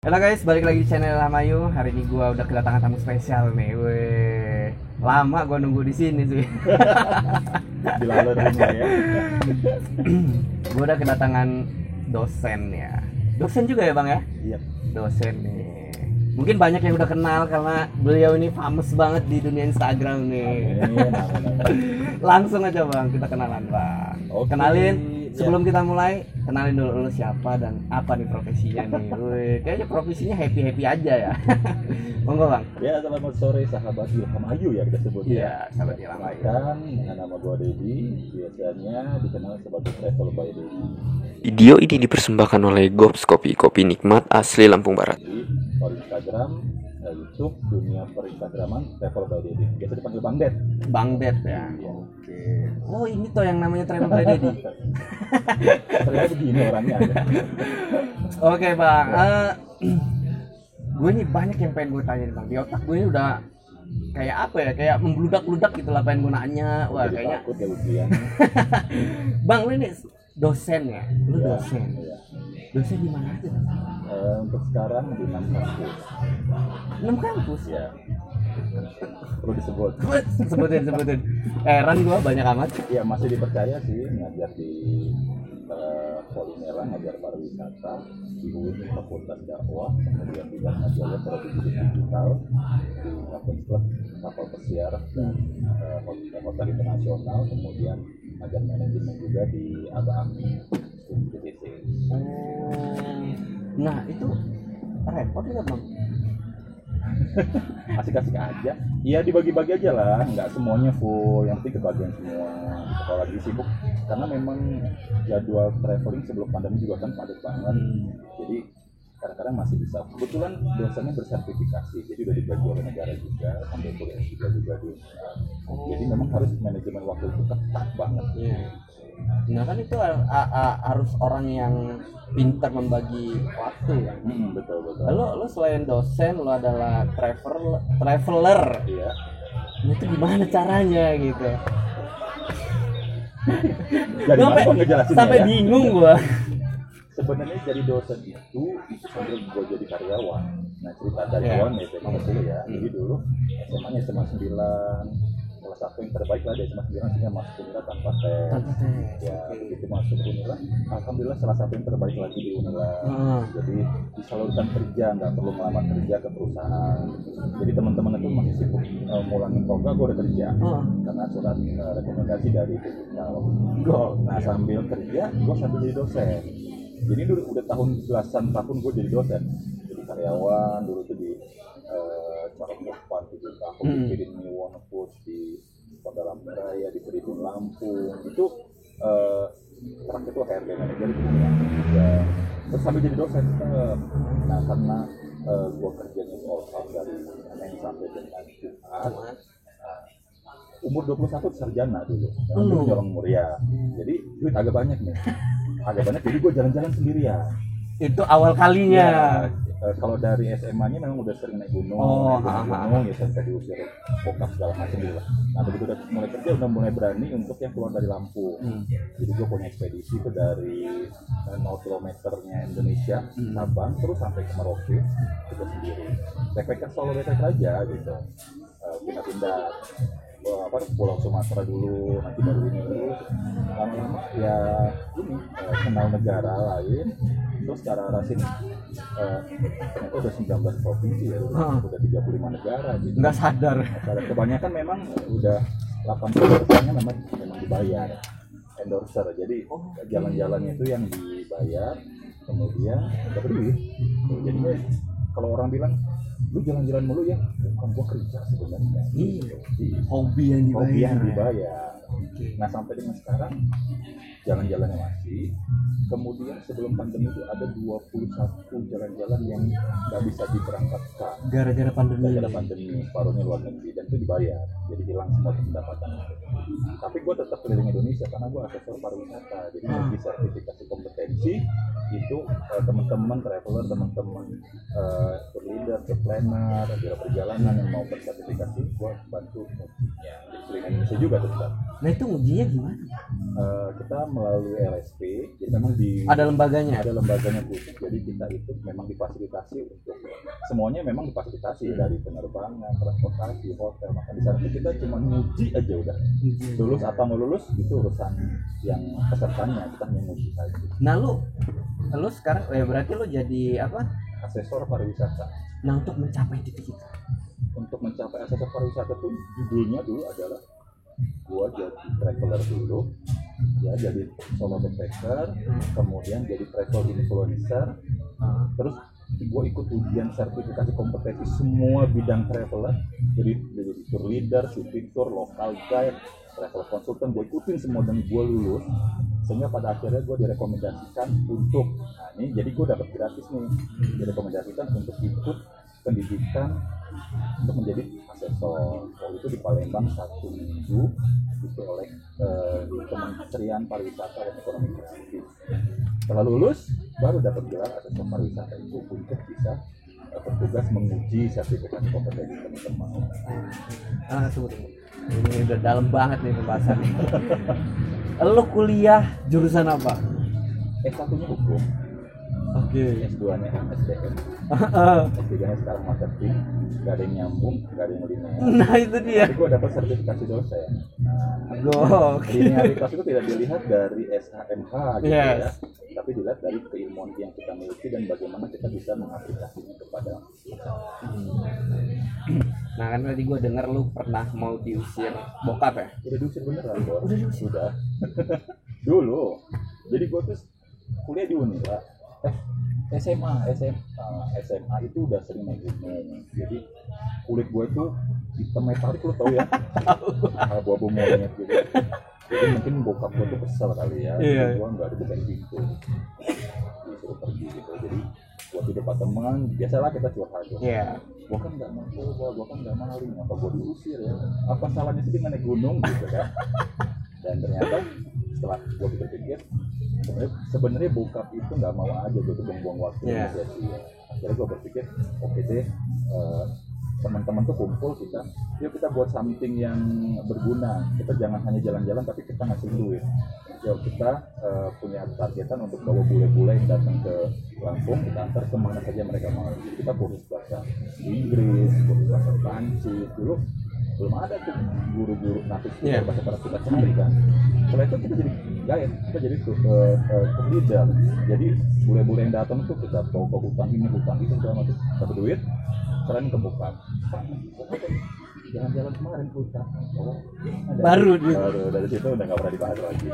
Halo guys, balik lagi di channel Hamayu. Hari ini gua udah kedatangan tamu spesial nih. Weh, lama gua nunggu di sini sih. Dilalui ya. Gua udah kedatangan dosen ya. Dosen juga ya bang ya? Iya. Dosen nih. Mungkin banyak yang udah kenal karena beliau ini famous banget di dunia Instagram nih. Langsung aja bang, kita kenalan bang. Oke. Kenalin. Sebelum kita mulai, kenalin dulu siapa dan apa nih profesinya nih. Wih, kayaknya profesinya happy aja ya. Monggo bang. Ya, selamat sore sahabat Ilham Ayu ya kita sebut Iya, sahabat Ilham Ayu. Dan dengan nama gua Dedi, biasanya dikenal sebagai Travel by Dedi. Video ini dipersembahkan oleh Gops Kopi, kopi nikmat asli Lampung Barat. Jadi, kalau Instagram, YouTube, dunia per-Instagraman Travel by Dedi. Biasa dipanggil Bang Det. Bang Det ya. Iya. Oke. Oh, ini toh yang namanya Travel by Dedi. Ternyata begini orangnya. Oke, Bang. Gue nih banyak yang pengen gue tanya nih, Bang. Di otak gue ini udah kayak apa ya? Kayak membludak-bludak gitu lah pengen gue nanya. Wah, Jadi kayaknya takut ya ujian. Bang, lu ini dosen ya? Lu Iya, dosen. iya. Dosen di mana aja? Untuk sekarang di 6 kampus. 6 kampus. Ya. Perlu disebut. sebutin. Heran gua banyak amat. Ya masih dipercaya sih ngajar di Polimera, ngajar pariwisata di UIN Fakultas Dakwah, kemudian di Dharma Jaya Prodi Digital di Kapten Club kapal pesiar dan hotel internasional, kemudian ngajar manajemen juga di ABAMI BTC. Nah itu repot nggak bang? Asik-asik aja, iya dibagi-bagi aja lah, nggak semuanya full, yang penting kebagian semua gitu. Kalau lagi sibuk, karena memang jadwal traveling sebelum pandemi juga kan padat banget, jadi kadang-kadang masih bisa. Kebetulan dosennya bersertifikasi, jadi udah dibagi oleh negara juga, sambil kuliah juga di jadi memang harus manajemen waktu itu ketat banget. Nah kan itu harus orang yang pintar membagi waktu ya. Betul. Lo selain dosen, lo adalah traveler. Iya. Nah, itu gimana caranya gitu? Jadi mana gua ngejelasin sampai ya? bingung gua. Sebenarnya jadi dosen itu sambil gue jadi karyawan. Nah cerita dari awal ya SMA dulu ya. Jadi dulu SMA-nya SMA 9, salah satu yang terbaik lah di SMA 9 sehingga masuk Unila tanpa tes. Ya begitu masuk Unila, alhamdulillah salah satu yang terbaik lagi di Unila. Jadi disalurkan kerja, nggak perlu melamar kerja ke perusahaan. Jadi teman-teman itu masih sibuk mulangin toga, gue udah kerja karena surat rekomendasi dari Digital. Nah sambil kerja, gue sambil jadi dosen. Jadi dulu udah belasan tahun gue jadi dosen, jadi karyawan dulu tuh di Corong Depan 7 tahun, di Miwon Food di Kota Lampung Raya, di Tribun Lampung itu terakhir itu HRD manager ya. Terus sambil jadi dosen, nah karena gue kerjanya all out dari Senin sampai dengan Jumat. Umur 21 sarjana dulu, dulu nyolong umur ya. Jadi duit agak banyak nih, jadi gue jalan-jalan sendirian. Itu awal kalinya. Kalau dari SMA-nya memang udah sering naik gunung, ya sampai diusir bokap segala macam gitu lah. Nah begitu udah mulai kerja, udah mulai berani untuk yang keluar dari Lampung. Jadi gue punya ekspedisi itu dari 0 kilometernya Indonesia, Sabang, terus sampai ke Merauke, itu sendiri. Backpacker solo backpacker aja gitu, pindah-pindah. Pulau Sumatera dulu, nanti baru ini dulu, lama-lama ya ini kenal negara lain, terus secara sini ternyata udah 19 provinsi ya, udah 35 negara gitu. Nggak sadar. Kebanyakan memang udah 80%-nya memang dibayar endorser, jadi jalan-jalannya itu yang dibayar, kemudian dapat duit. Jadi kalau orang bilang lu jalan-jalan mulu ya, bukan gua kerja sebenarnya. Hobi yang dibayar. Nah sampai dengan sekarang jalan-jalannya masih. Kemudian sebelum pandemi itu ada 21 jalan-jalan yang nggak bisa diberangkatkan gara-gara pandemi. Paruhnya luar negeri, dan itu dibayar. Jadi hilang semua pendapatan. Tapi gue tetap keliling Indonesia karena gue asesor pariwisata. Jadi memiliki sertifikasi kompetensi itu teman-teman traveler, teman-teman leader, planner, biro perjalanan yang mau bersertifikasi, gue bantu ya, di keliling Indonesia juga tetap. Nah itu ujinya gimana? Kita melalui LSP, jadi memang Ada lembaganya. ada lembaganya khusus, jadi kita itu memang difasilitasi untuk semuanya memang difasilitasi dari penerbangan, transportasi, hotel. Maka di sana kita cuma nguji aja udah. Lulus apa nggak lulus itu urusan yang pesertanya, kita hanya nguji saja. Nah lu sekarang berarti lu jadi apa? Asesor pariwisata. Nah untuk mencapai titik itu. Untuk mencapai asesor pariwisata tuh judulnya dulu adalah gua jadi traveler dulu, ya jadi solo backpacker, kemudian jadi travel influencer, terus gue ikut ujian sertifikasi kompetensi semua bidang traveler, jadi tour leader, city tour, local guide, travel consultant, gue ikutin semua dan gue lulus, sehingga pada akhirnya gue direkomendasikan untuk, nah ini jadi gue dapat gratis nih, direkomendasikan untuk ikut pendidikan untuk menjadi asesor. Waktu itu di Palembang 1 minggu itu oleh Kementerian Pariwisata dan Ekonomi Kreatif. Setelah lulus baru dapat gelar asesor pariwisata itu untuk bisa bertugas menguji sertifikasi kompetensi teman-teman. Tunggu. Ini udah dalam banget nih pembahasannya. Lo kuliah jurusan apa? S1-nya hukum. Oke. S2-nya SDM. S3-nya sekarang marketing. Gak ada yang nyambung, gak ada yang linear. Nah itu dia. Tapi gue dapat sertifikasi dosen. Oke. Linearitas itu tidak dilihat dari SHMH gitu Yes. ya, tapi dilihat dari keilmuan yang kita miliki dan bagaimana kita bisa mengaplikasinya kepada. Nah kan tadi gue dengar lu pernah mau diusir bokap ya? Udah diusir beneran, Bor. Udah diusir? Sudah. Dulu. Jadi gue tuh kuliah di Unila. SMA itu udah sering naik gunung. Jadi kulit gue tuh hitam metalik, lo tau ya? Abu-abu monyet gitu. Jadi mungkin bokap gue tuh kesel kali ya. Iya. Gue nggak ada bukan pintu, disuruh pergi gitu. Jadi buat di depan teman, biasalah kita curhat. Iya. Gue kan nggak mau, gue kan nggak maling, apa gue diusir ya? Apa salahnya sih dengan naik gunung gitu kan? Dan ternyata setelah gue pikir-pikir, sebenarnya bokap itu nggak mau aja gue tuh buang-buang waktu sia-sia. Akhirnya gue berpikir, oke deh, teman-teman tuh kumpul yuk kita buat something yang berguna. Kita jangan hanya jalan-jalan tapi kita ngasih duit. Yuk kita punya targetan untuk bawa bule-bule yang datang ke Lampung, kita antar kemana saja mereka mau. Jadi kita kursus bahasa Inggris, kursus bahasa Prancis dulu. Belum ada tuh guru-guru natif bahasa Arab kita cari kan. Setelah itu kita jadi guide, kita jadi leader. Jadi bule-bule yang datang tuh kita bawa ke hutan ini segala macam. Dapat duit, keren kebuka. Jalan-jalan kemarin ke hutan. Baru dari situ udah nggak pernah dibahas lagi.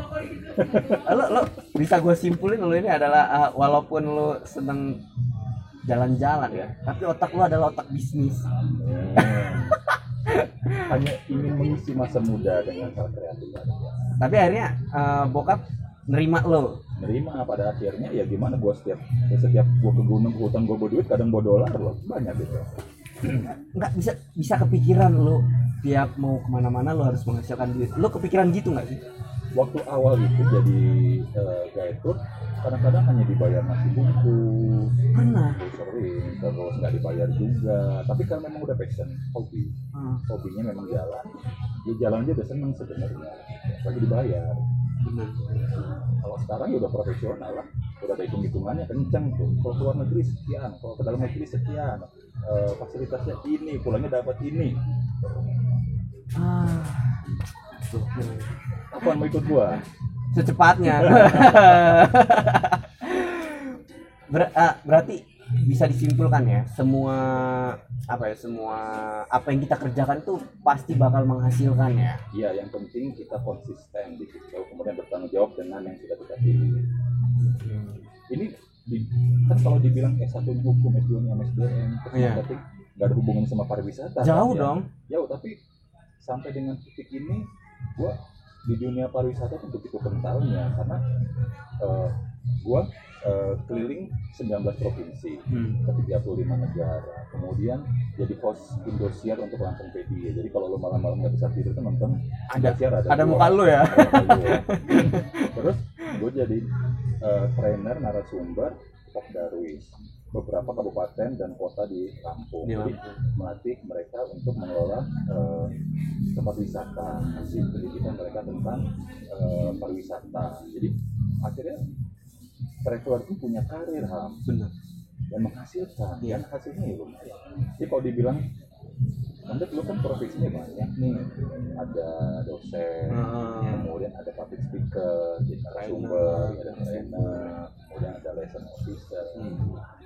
Lo bisa gue simpulin lo ini adalah walaupun lo seneng jalan-jalan ya, tapi otak lo adalah otak bisnis. Hanya ingin mengisi masa muda dengan cara kreatif aja. Tapi akhirnya bokap nerima lo. Nerima pada akhirnya ya gimana, gua setiap gua ke gunung ke hutan gua bawa duit, kadang bawa dolar loh, banyak gitu. Nggak bisa kepikiran lo tiap mau kemana-mana lo harus menghasilkan duit. Lo kepikiran gitu nggak sih? Waktu awal itu jadi guide tour, kadang-kadang hanya dibayar nasi bungkus. Pernah. Sering, terus nggak dibayar juga. Tapi kan memang udah passion, hobi. Hobinya memang jalan. Ya jalan aja udah seneng sebenarnya. Lagi dibayar. Benar. Kalau sekarang ya udah profesional lah. Udah ada hitung-hitungannya kenceng tuh. Kalau keluar negeri sekian, kalau ke dalam negeri sekian. Fasilitasnya ini, pulangnya dapat ini. Apaan mau ikut gua? Secepatnya. Berarti bisa disimpulkan ya, semua apa yang kita kerjakan tuh pasti bakal menghasilkan ya. Iya, yang penting kita konsisten di situ, kemudian bertanggung jawab dengan yang sudah kita pilih. Ini kan kalau dibilang S1-nya hukum, S2-nya MSDM, berarti nggak ada hubungan sama pariwisata. Jauh kan, dong. Ya? Jauh, tapi sampai dengan titik ini, gua di dunia pariwisata itu begitu kentalnya karena gua keliling 19 provinsi ke 35 negara, kemudian jadi host Indosiar untuk Lampung PDI. Jadi kalau lo malam-malam nggak bisa tidur kan nonton Indosiar, ada muka lo ya. Terus gue jadi trainer narasumber Pop Darwis. beberapa kabupaten dan kota di Lampung. Di Jadi Lampung. melatih mereka untuk mengelola tempat wisata, kasih pendidikan mereka tentang pariwisata. Jadi akhirnya traveler itu punya karir Benar. dan menghasilkan, Iya. dan hasilnya ya lumayan. Jadi kalau dibilang, Anda dulu kan profesinya banyak nih, ada dosen, kemudian ada public speaker, jadi narasumber, ada trainer, kemudian ada lesson officer,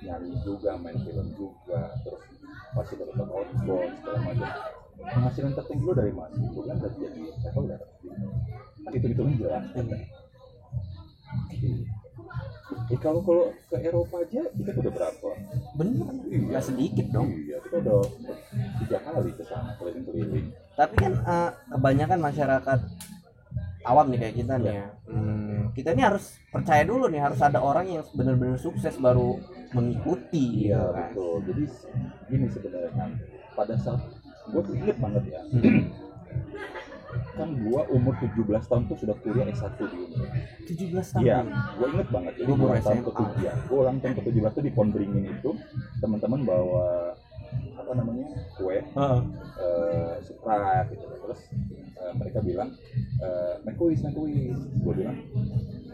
nyanyi juga, main film juga, terus fasilitator outbound segala macam. Penghasilan tertinggi lu dari mana? Itu kan dari jadi traveler. Kan itu jelas. Kalau ke Eropa aja kita udah berapa? Bener, nggak sedikit dong. Iya, kita udah 3 kali ke sana keliling-keliling. Tapi kan kebanyakan masyarakat awam nih kayak kita nih ya, kita ini harus percaya dulu nih, harus ada orang yang benar-benar sukses baru mengikuti. Iya, gitu kan. betul. Jadi gini sebenarnya, pada saat gue tuh inget banget ya, kan gue umur 17 tahun tuh sudah kuliah S1 di Unpad. 17 tahun. Iya, gue inget banget. Jadi Gua baru ulang tahun SMA. ke-7, gue ulang tahun ke-17 tuh di Pohon Beringin itu, teman-teman bawa apa namanya, kue, surprise gitu. Terus mereka bilang, make kuis. Gue bilang,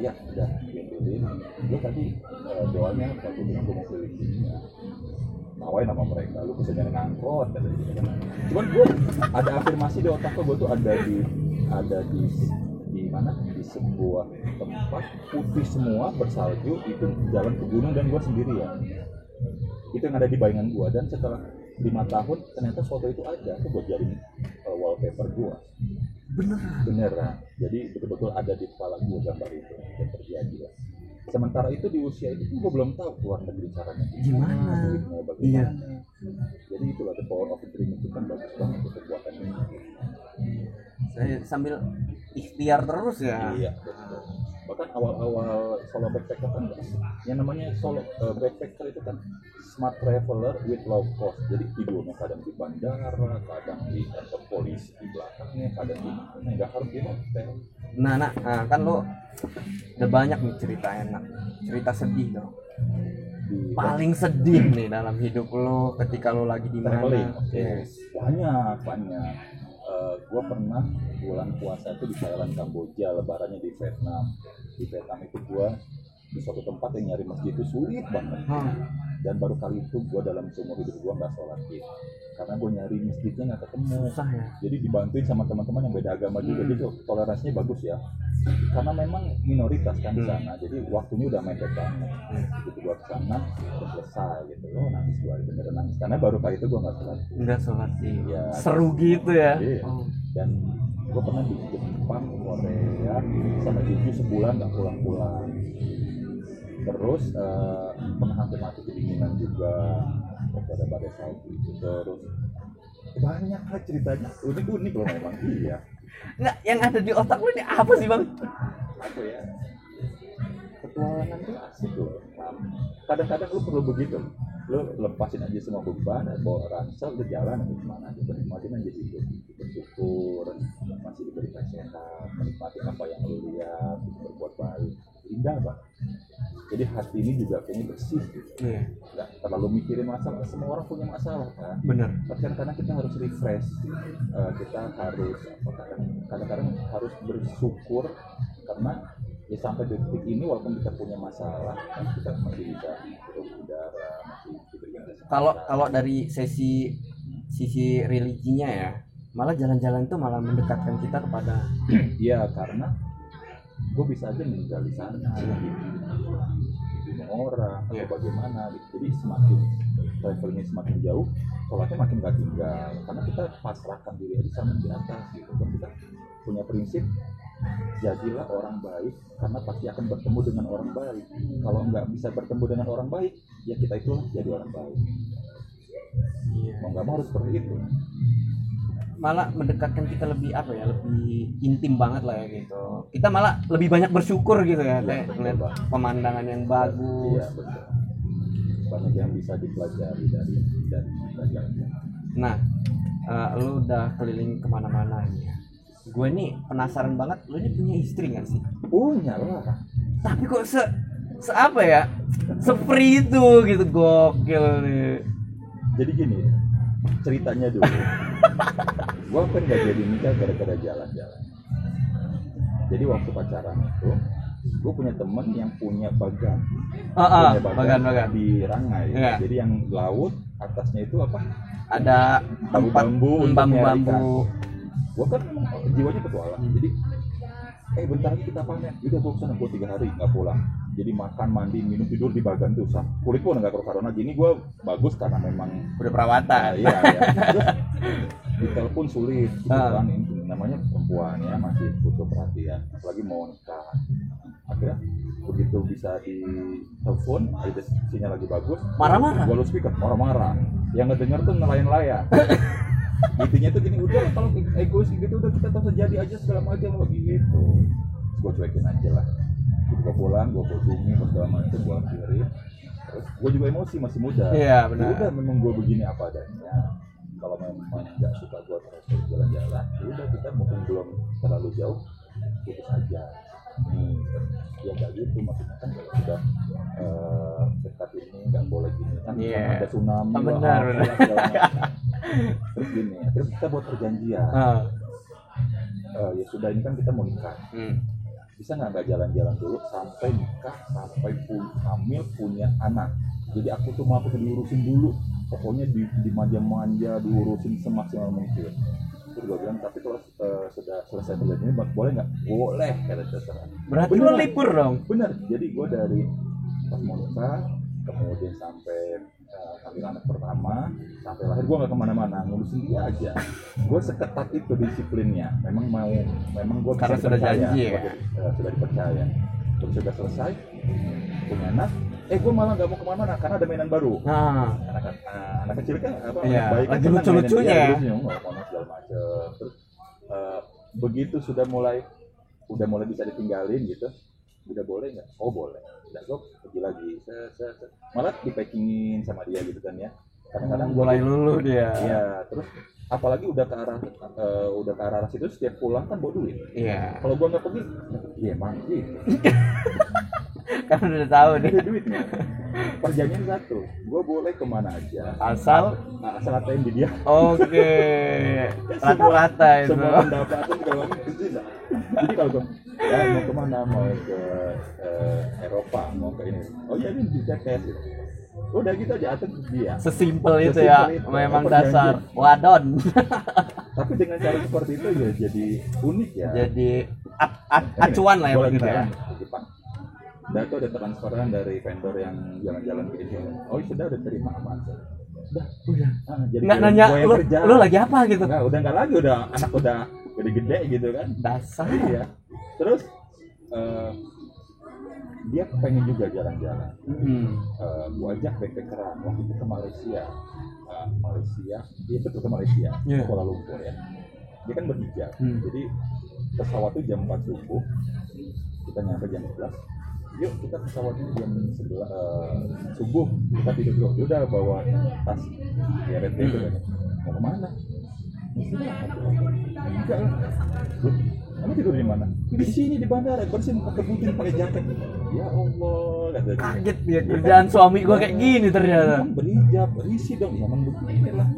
iya udah keliling. Lu tadi doanya waktu bilang gue mau keliling dunia. Nawain sama mereka, lu bisa jalan angkot kata gitu kan. Cuman gue ada afirmasi di otak gue tuh ada di mana, di sebuah tempat putih semua bersalju, itu jalan ke gunung dan gue sendirian. Itu yang ada di bayangan gue, dan setelah 5 tahun ternyata foto itu ada tuh buat jadi wallpaper gue. Beneran. Jadi betul-betul ada di kepala gue gambar itu yang terjadi ya. Sementara itu di usia itu gue belum tahu keluar negeri caranya Gimana? duitnya bagaimana. Jadi itulah the power of the dream, itu kan bagus banget untuk kekuatan ini. Saya sambil ikhtiar terus ya. Iya, betul. Bahkan awal-awal solo backpacker kan yang namanya solo backpacker itu kan smart traveler with low cost. Jadi tidurnya kadang di bandara, kadang di kantor polisi di belakangnya, kadang di mana, nggak harus di hotel. Nah, kan lo udah banyak nih cerita enak, cerita sedih dong. Di Paling sedih nih dalam hidup lo ketika lo lagi di traveling. mana? Yes. Banyak. Gue pernah bulan puasa itu di Thailand, Kamboja, lebarannya di Vietnam. Di Vietnam itu gue di suatu tempat yang nyari masjid itu sulit banget. Dan baru kali itu gue dalam seumur hidup gue nggak sholat Id, karena gue nyari masjidnya nggak ketemu. Susah ya. Jadi dibantuin sama teman-teman yang beda agama juga, gitu. Toleransinya bagus ya, karena memang minoritas kan di sana. Jadi waktunya udah mepet banget. Gitu gue kesana udah selesai gitu. Lo nangis, gue beneran nangis karena baru kali itu gue nggak sholat Id. Nggak sholat sih. Iya. Seru gitu ya. Iya. Dan gue pernah di Jepang, Korea, sama Jeju sebulan nggak pulang-pulang. Terus pernah hampir mati kedinginan juga waktu ada badai salju itu. Terus banyak lah ceritanya, unik loh memang. Iya. Nggak, yang ada di otak lo ini apa sih bang? Apa ya? Petualangan tuh asik loh. Kadang-kadang lu perlu begitu. Lu lepasin aja semua beban, bawa ransel, lu jalan aja kemana aja, nikmatin aja hidup, bersyukur masih diberikan sehat, menikmati apa yang lu lihat, berbuat baik, indah banget. Jadi hati ini juga kayaknya bersih gitu. Nggak terlalu mikirin masalah, semua orang punya masalah kan. Bener. Tapi kadang-kadang kita harus refresh, kita harus kadang-kadang harus bersyukur karena ya sampai detik ini walaupun kita punya masalah kan kita masih bisa hidup udara, masih diberikan kesehatan. Kalau dari sisi religinya ya, malah jalan-jalan itu malah mendekatkan kita kepada Iya, karena gue bisa aja meninggal di sana dibunuh orang atau bagaimana gitu. Jadi semakin travelingnya semakin jauh, sholatnya makin gak tinggal karena kita pasrahkan diri aja sama di atas gitu. Dan kita punya prinsip, jadilah orang baik karena pasti akan bertemu dengan orang baik. Kalau nggak bisa bertemu dengan orang baik, ya kita itulah jadi orang baik. Mau nggak mau harus seperti itu. malah mendekatkan kita lebih apa ya, lebih intim banget lah ya gitu. Kita malah lebih banyak bersyukur gitu ya, kayak ngeliat pemandangan yang bagus. Iya, betul. Banyak yang bisa dipelajari dari pelajarannya. Nah, lu udah keliling kemana-mana nih. Gue nih penasaran banget, lu ini punya istri nggak sih? Punya lah. Tapi kok apa ya? Se-free itu gitu, gokil nih. Jadi gini, ceritanya dulu. Gua kan nggak jadi nikah gara-gara jalan-jalan. Jadi waktu pacaran itu, gue punya temen yang punya bagan, bagan. di Rangai. Iya. Jadi yang laut atasnya itu apa? Ada tempat bambu. Gue kan jiwanya petualang. Jadi bentar lagi kita panen. Udah gue kesana, gue 3 hari nggak pulang. Jadi makan, mandi, minum, tidur di bagan tuh. Kulit pun nggak karu-karuan. Gini gue bagus karena memang udah perawatan. Iya. Terus ditelepon sulit, gitu kan. Ini namanya perempuan ya, masih butuh perhatian. Apalagi mau nikah. Akhirnya begitu bisa di telepon, ada sinyal lagi bagus. Marah-marah. Gue speaker, marah-marah. Yang ngedenger tuh nelayan-nelayan. Intinya tuh gini, udah kalau egois gitu udah kita tak terjadi aja segala macam gitu. Gue cuekin aja lah. Gue pulang, gue kunjungi segala macam, gue akhirin. Terus gue juga emosi, masih muda. Iya benar. Ya udah memang gue begini apa adanya. Kalau memang nggak suka gue terus jalan-jalan, ya udah kita mungkin belum terlalu jauh, putus aja. Ya nggak gitu, maksudnya kan kalau sudah dekat ini nggak boleh gini kan, ada tsunami benar. Terus gini, terus kita buat perjanjian. Ya sudah, ini kan kita mau nikah. Bisa nggak jalan-jalan dulu sampai nikah, sampai hamil, punya anak. Jadi aku tuh mau diurusin dulu, pokoknya dimanja-manja, diurusin semaksimal mungkin. Terus gue bilang, tapi kalau sudah selesai perjanjian ini boleh nggak? Boleh, kata terserah. Berarti lo libur dong? Bener, jadi gue dari pas mau nikah, kemudian sampai ambil anak pertama, sampai lahir gue nggak kemana-mana, ngurusin dia aja. Gue seketat itu disiplinnya. Memang gue karena sudah janji ya? Sudah dipercaya. Terus sudah selesai, punya anak. Gue malah nggak mau kemana-mana karena ada mainan baru. Anak kecil kan iya, baik kan, lagi lucu-lucunya ya. Ngomong segala macam. Terus begitu sudah mulai bisa ditinggalin gitu, udah boleh nggak? Oh boleh. Udah gue pergi lagi. Malah dipackingin sama dia gitu kan ya. Kadang-kadang mulai lulu dia. Iya. Terus apalagi udah ke arah situ, setiap pulang kan bawa duit. Iya. Kalau gue nggak pergi, iya emang gitu. Kan udah tahu deh. Ada duitnya. Perjanjian satu, gue boleh kemana aja asal ngatain di dia. Oke. Rata-rata itu. Semua pendapatan kalau bisa. Jadi kalau gue mau kemana, mau ke Eropa, mau ke ini, oh iya ini bisa cash gitu. Udah gitu aja atur dia. Sesimpel itu ya, memang dasar wadon. Tapi dengan cara seperti itu ya jadi unik ya. Jadi acuan lah ya buat kita ya. Jepang. Dan itu ada transferan dari vendor yang jalan-jalan ke Indonesia. Oh sudah terima aman. Udah. Jadi nggak nanya lu lagi apa gitu. Nggak lagi, udah anak udah gede gitu kan. Dasar. Iya. Terus dia pengen juga jalan-jalan. Gua ajak backpackeran waktu itu ke Malaysia. Dia betul ke Malaysia, Kuala Lumpur ya. Dia kan berhijab. Jadi pesawat itu jam 4 subuh. Kita nyampe jam 11. Yuk kita pesawatnya jam 11 subuh, kita tidur dulu. Dia udah bawa tas RT itu kan. Mau kemana? Enggak lah. Kamu tidur di mana? Di sini di bandara, bersin pakai putih, pakai jaket. Ya Allah, kata dia. Kaget ya, kerjaan suami gua kayak gini ternyata. Berhijab, risih dong, zaman begini lah.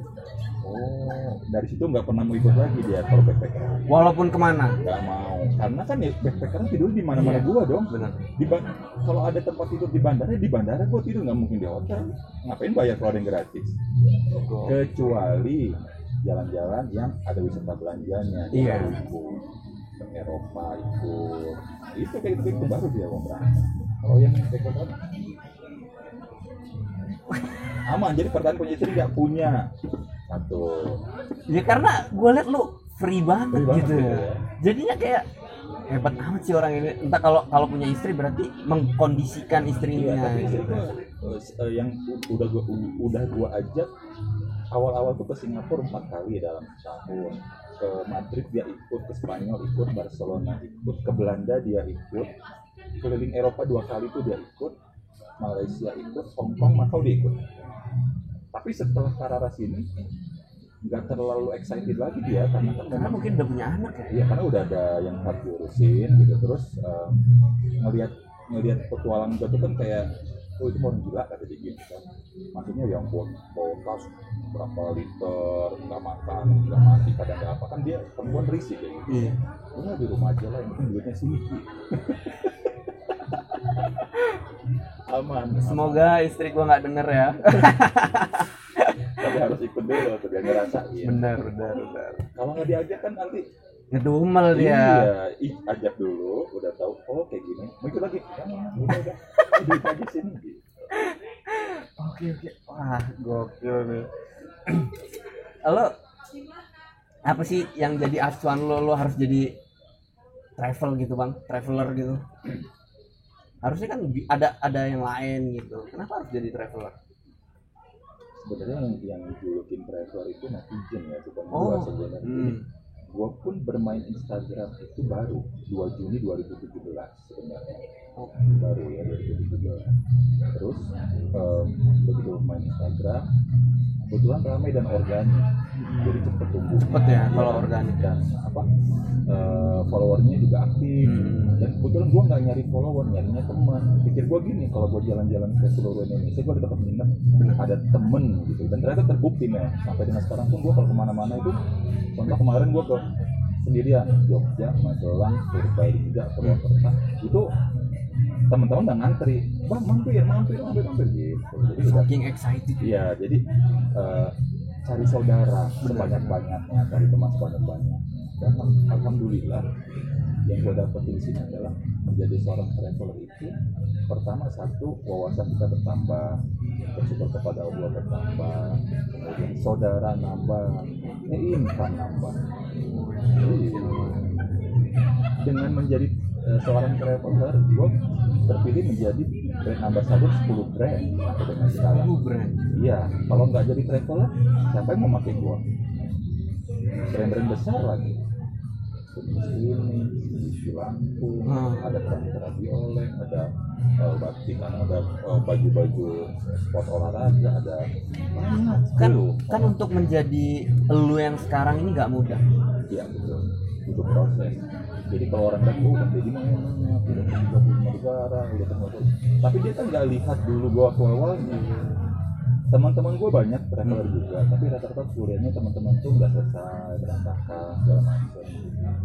Oh, dari situ nggak pernah mau ikut lagi dia kalau backpackeran. Walaupun kemana? Nggak mau, karena kan ya backpackeran tidur di mana-mana gua dong. Benar. Kalau ada tempat tidur di bandara gua tidur, nggak mungkin di hotel. Ngapain bayar kalau ada yang gratis? Kecuali jalan-jalan yang ada wisata belanjanya. Iya. Ke Eropa itu kayak gitu baru dia mau berangkat. Kalau yang backpackeran aman, jadi pertahanan punya istri nggak punya. Satu. Ya karena gue liat lu free banget gitu ya. Jadinya kayak hebat amat sih orang ini. Entah kalau punya istri berarti mengkondisikan istrinya. Iya, tapi istri yang udah gua ajak awal-awal tuh ke Singapura 4 kali dalam setahun. Ke Madrid dia ikut, ke Spanyol ikut, Barcelona ikut, ke Belanda dia ikut, keliling Eropa 2 kali tuh dia ikut, Malaysia ikut, Hong Kong, Macau dia ikut. Tapi setelah Kararas ini nggak terlalu excited lagi dia karena mungkin udah punya anak ya. Iya, karena udah ada yang harus diurusin gitu. Terus ngelihat ngelihat petualang gue tuh kan kayak oh itu orang gila kata dia gitu kan, maksudnya yang bawa tas berapa liter, nggak makan, nggak mandi, kadang nggak apa kan, dia perempuan risih kayak gitu. Iya. Udah di rumah aja lah, yang penting duitnya sih aman. Semoga istri gua nggak denger ya. Tapi harus ikut dulu tuh biar ngerasain. Bener. Kalau nggak diajak kan nanti Ngedumel dia. iya, ajak dulu, udah tahu oh kayak gini, mau ikut lagi, jangan, udah, duit aja sini gitu. Oke. Wah, gokil nih. Lo apa sih yang jadi acuan lo harus jadi travel gitu bang, traveler gitu? Harusnya kan ada yang lain gitu. Kenapa harus jadi traveler? Sebenarnya yang dijulukin traveler itu netizen ya, bukan gua Oh. sebenarnya. Gua pun bermain Instagram itu baru 2 Juni 2017 sebenarnya. Baru ya 2017. Terus begitu main Instagram kebetulan ramai dan organik, jadi cepet tumbuh. Cepet ya kalau organik. Dan followernya juga aktif. Dan kebetulan gue nggak nyari follower, nyarinya teman. Pikir gue gini, kalau gue jalan-jalan ke seluruh Indonesia gue dapat minat ada temen gitu. Dan ternyata terbukti nih, sampai dengan sekarang pun gue kalau kemana-mana itu, contoh kemarin gue ke sendirian Jogja, Magelang, Purbalingga, Purwakarta, itu teman-teman udah ngantri, bang mampir gitu. Jadi Saking excited. iya, jadi cari saudara sebanyak-banyaknya, cari teman sebanyak-banyaknya. Dan alhamdulillah yang gue dapetin di sini adalah menjadi seorang traveler itu, pertama satu, wawasan kita bertambah, bersyukur kepada Allah bertambah, kemudian saudara nambah, income nambah. Jadi, dengan menjadi seorang traveler, gue terpilih menjadi brand ambassador 10 brand sampai dengan sekarang. 10 brand. Iya, kalau nggak jadi traveler, siapa yang mau pakai gua? Brand-brand besar lagi. Ini, di Lampung, ada Pramitra Biolek, ada batikan, ada baju-baju sport olahraga, ada banyak. Kan untuk menjadi elu yang sekarang ini nggak mudah. Iya betul, butuh proses. Jadi kalau orang lihat udah jadi mana, udah ke 35 negara, udah ke tapi dia kan nggak lihat dulu gua awalnya. Teman-teman gue banyak traveler juga, tapi rata-rata kuliahnya teman-teman tuh nggak selesai, berantakan segala macam.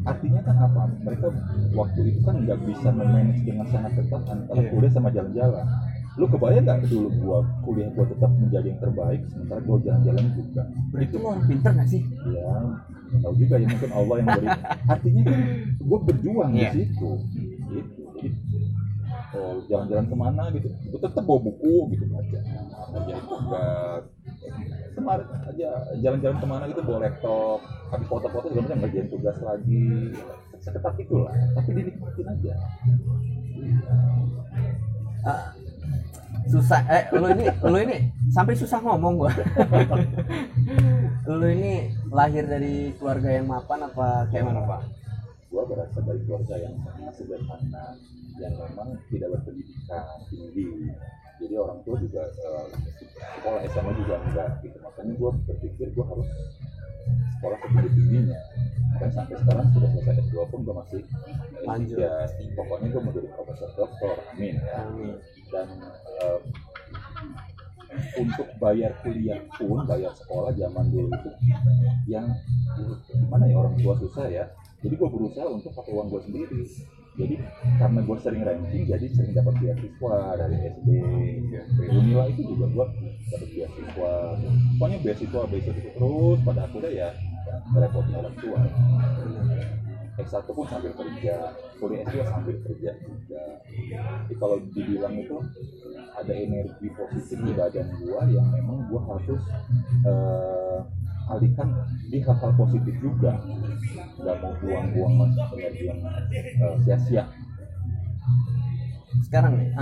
Artinya kan apa? Mereka waktu itu kan nggak bisa memanage dengan sangat ketat antara kuliah sama jalan-jalan. Lu kebayang nggak dulu kuliah gua tetap menjadi yang terbaik, sementara gua jalan-jalan juga. Berarti lo orang pinter nggak sih? Ya, nggak tahu juga ya, mungkin Allah yang beri. Artinya kan gua berjuang di situ. Gitu. Jadi jalan-jalan kemana gitu, gue tetap bawa buku gitu baca, ngerjain tugas. Kemarin aja jalan-jalan kemana gitu bawa laptop, habis foto-foto juga macam ngerjain tugas lagi, seketat itulah, tapi dinikmatin aja. Susah, lu ini sampai susah ngomong gua. Lu ini lahir dari keluarga yang mapan apa kayak mana pak? Gua berasal dari keluarga yang sangat sederhana, yang memang tidak berpendidikan tinggi. Jadi orang tua juga sekolah SMA juga enggak gitu. Makanya gue berpikir gue harus sekolah setinggi-tingginya. Makanya sampai sekarang sudah selesai S2 pun gue masih lanjut. Ya, pokoknya gue mau jadi profesor doktor, amin ya. Dan untuk bayar kuliah pun, bayar sekolah zaman dulu itu yang gimana ya, orang tua susah ya. Jadi gue berusaha untuk pakai uang gue sendiri. Jadi karena gue sering ranking, jadi sering dapat beasiswa dari SD, Unila itu juga gue dapat beasiswa. Pokoknya beasiswa terus pada akhirnya ya repotnya orang tua. S1 pun sambil kerja, kuliah S2 sambil kerja juga. Jadi kalau dibilang itu ada energi positif di badan gue yang memang gue harus alihkan di hal-hal positif juga, nggak mau buang-buang energi yang sia-sia. Sekarang nih,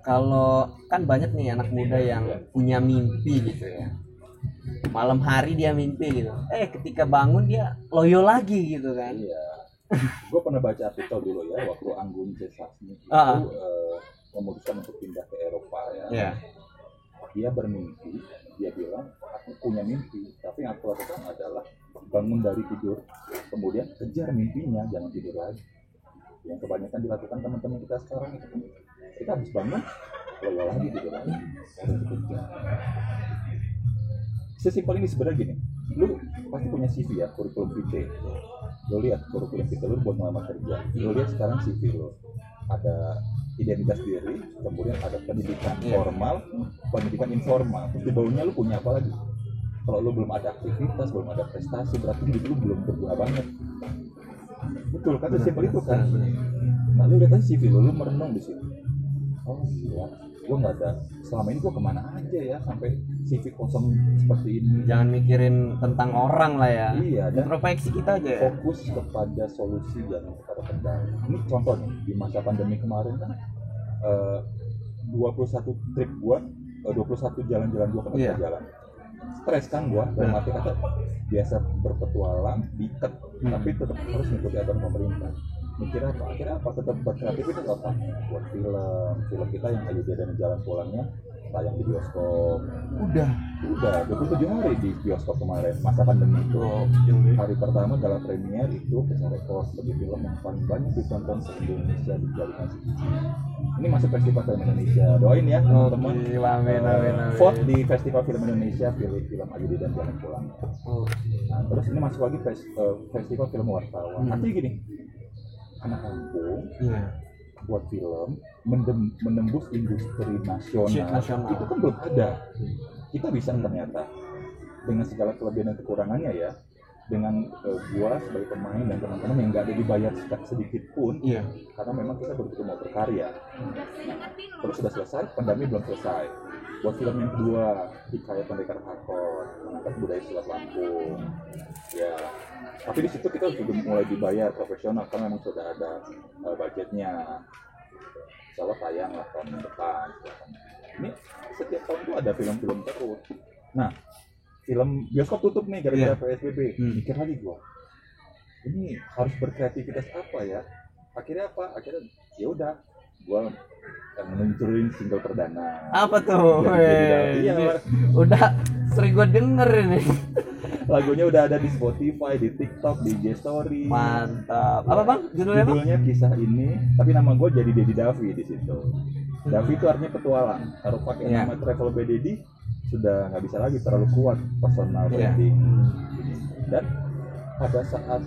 kalau kan banyak nih anak muda yang punya mimpi gitu ya, malam hari dia mimpi gitu, ketika bangun dia loyo lagi gitu kan. Iya, gue pernah baca artikel dulu ya, waktu Anggun C. Sasmi itu memutuskan untuk pindah ke Eropa ya. Yeah. Dia bermimpi, dia bilang aku punya mimpi, tapi yang aku lakukan adalah bangun dari tidur, kemudian kejar mimpinya, jangan tidur lagi. yang kebanyakan dilakukan teman-teman kita sekarang itu kan kita habis bangun loyo lagi gitu lagi harus bekerja. Sesimpel ini sebenarnya gini, lu pasti punya CV ya, kurikulum vitae. Lu lihat kurikulum vitae lu buat melamar kerja, lu lihat sekarang CV lu ada identitas diri, kemudian ada pendidikan formal, pendidikan informal. Terus di bawahnya lu punya apa lagi? Kalau lu belum ada aktivitas, belum ada prestasi, berarti hidup lu belum berguna banget. Betul kan, sesimpel itu kan. Nah lu lihat aja CV lu merenung di situ. Oh gila, gue nggak ada. Selama ini gue kemana aja ya sampai CV kosong seperti ini. Jangan mikirin tentang orang lah ya. Iya, dan introspeksi kita aja ya. fokus kepada solusi dan kepada kendala. Ini contoh nih, di masa pandemi kemarin kan 21 trip gua, 21 jalan-jalan gua ke tempat jalan. Stres kan gua, dalam arti kata biasa berpetualang, diikat, tapi tetap harus mengikuti aturan pemerintah. Mikir apa? Akhirnya apa? Tetap berkreativitas apa? Buat film kita yang Ayu Dia dan Jalan Pulangnya tayang di bioskop. Udah 27 hari di bioskop kemarin masa pandemi itu. Hari pertama gala premier itu pecah rekor sebagai film yang paling banyak ditonton se-Indonesia di Jaringan CGV. Ini masuk Festival Film Indonesia. Doain ya teman-teman. Amin. Vote di Festival Film Indonesia, pilih film Ayu Dia dan Jalan Pulangnya. Nah, terus ini masuk lagi Festival Film Wartawan. Artinya gini, anak kampung buat film menembus industri nasional itu kan belum ada. Kita bisa ternyata dengan segala kelebihan dan kekurangannya ya, dengan gua sebagai pemain dan teman-teman yang nggak ada dibayar sedikit pun, karena memang kita betul-betul mau berkarya. Terus sudah selesai, pandemi belum selesai. Buat film yang kedua, Hikayat Pendekar Hakon, mengangkat budaya silat Lampung. Ya, tapi di situ kita sudah mulai dibayar profesional karena memang sudah ada budgetnya. Insya Allah tayang lah tahun depan. Ini setiap tahun itu ada film-film terus. Nah, film bioskop tutup nih gara-gara PSBB. Mikir lagi gua, ini harus berkreativitas apa ya? Akhirnya apa? Akhirnya ya udah, gua menunjukin single perdana. Apa tuh? Iya, udah sering gua denger ini. Lagunya udah ada di Spotify, di TikTok, di IG Story. Mantap. Apa bang? Judulnya apa? Judulnya Kisah Ini, tapi nama gue jadi Dedi Davi di situ. Davi itu artinya petualang. Kalau pakai nama Travel by Dedi sudah nggak bisa lagi, terlalu kuat personal branding. Dan pada saat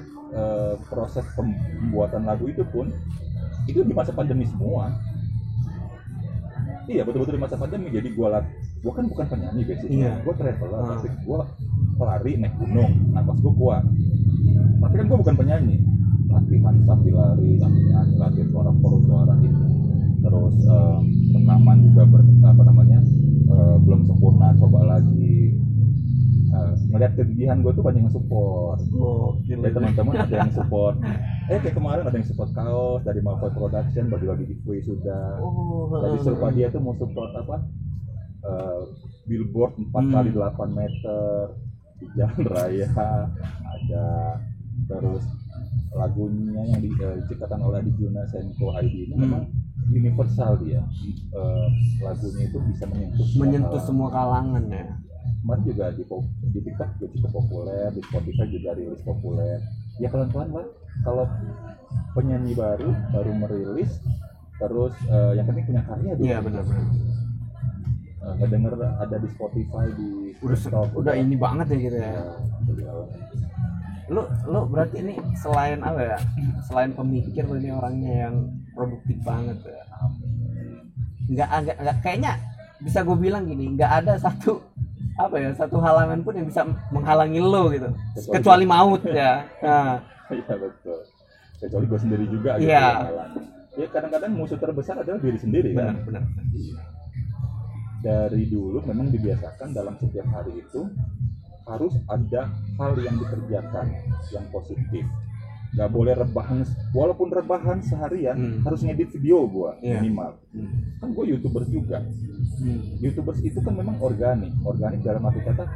proses pembuatan lagu itu pun itu di masa pandemi semua. Iya, betul-betul di masa pandemi. Jadi gue kan bukan penyanyi basicnya, gue traveler, tapi gue pelari naik gunung, nafas gue kuat. Tapi kan gue bukan penyanyi, latihan sambil lari, sambil nyanyi, latihan suara itu. Terus rekaman juga belum sempurna, coba lagi. Ngeliat kegigihan gue tuh banyak yang support. Dari teman-teman ada yang support. Kayak kemarin ada yang support kaos dari Malfoy Production, bagi-bagi giveaway sudah. Tadi suruh dia tuh mau support billboard 4x8 meter di jalan raya ada. Terus lagunya yang diciptakan oleh Adi Juna Senko ID ini memang universal dia. Lagunya itu bisa menyentuh semua kalangan ya. Kemarin juga di TikTok juga cukup populer, di Spotify juga rilis populer. Ya pelan-pelan lah. Kalau penyanyi baru merilis, terus yang penting punya karya. Iya benar-benar. Ngedenger ada di Spotify, di TikTok. Udah ini banget ya gitu ya. Lu berarti ini selain apa ya? Selain pemikir ini orangnya yang produktif banget ya. Enggak kayaknya bisa gue bilang gini, enggak ada satu halangan pun yang bisa menghalangi lo gitu, kecuali maut ya. Iya betul, kecuali gue sendiri juga gitu. Ya kadang-kadang musuh terbesar adalah diri sendiri kan. Benar. Dari dulu memang dibiasakan dalam setiap hari itu harus ada hal yang dikerjakan yang positif. Gak boleh rebahan, walaupun rebahan seharian harus ngedit video gue minimal. Kan gue YouTubers juga. YouTubers itu kan memang organik dalam arti kata,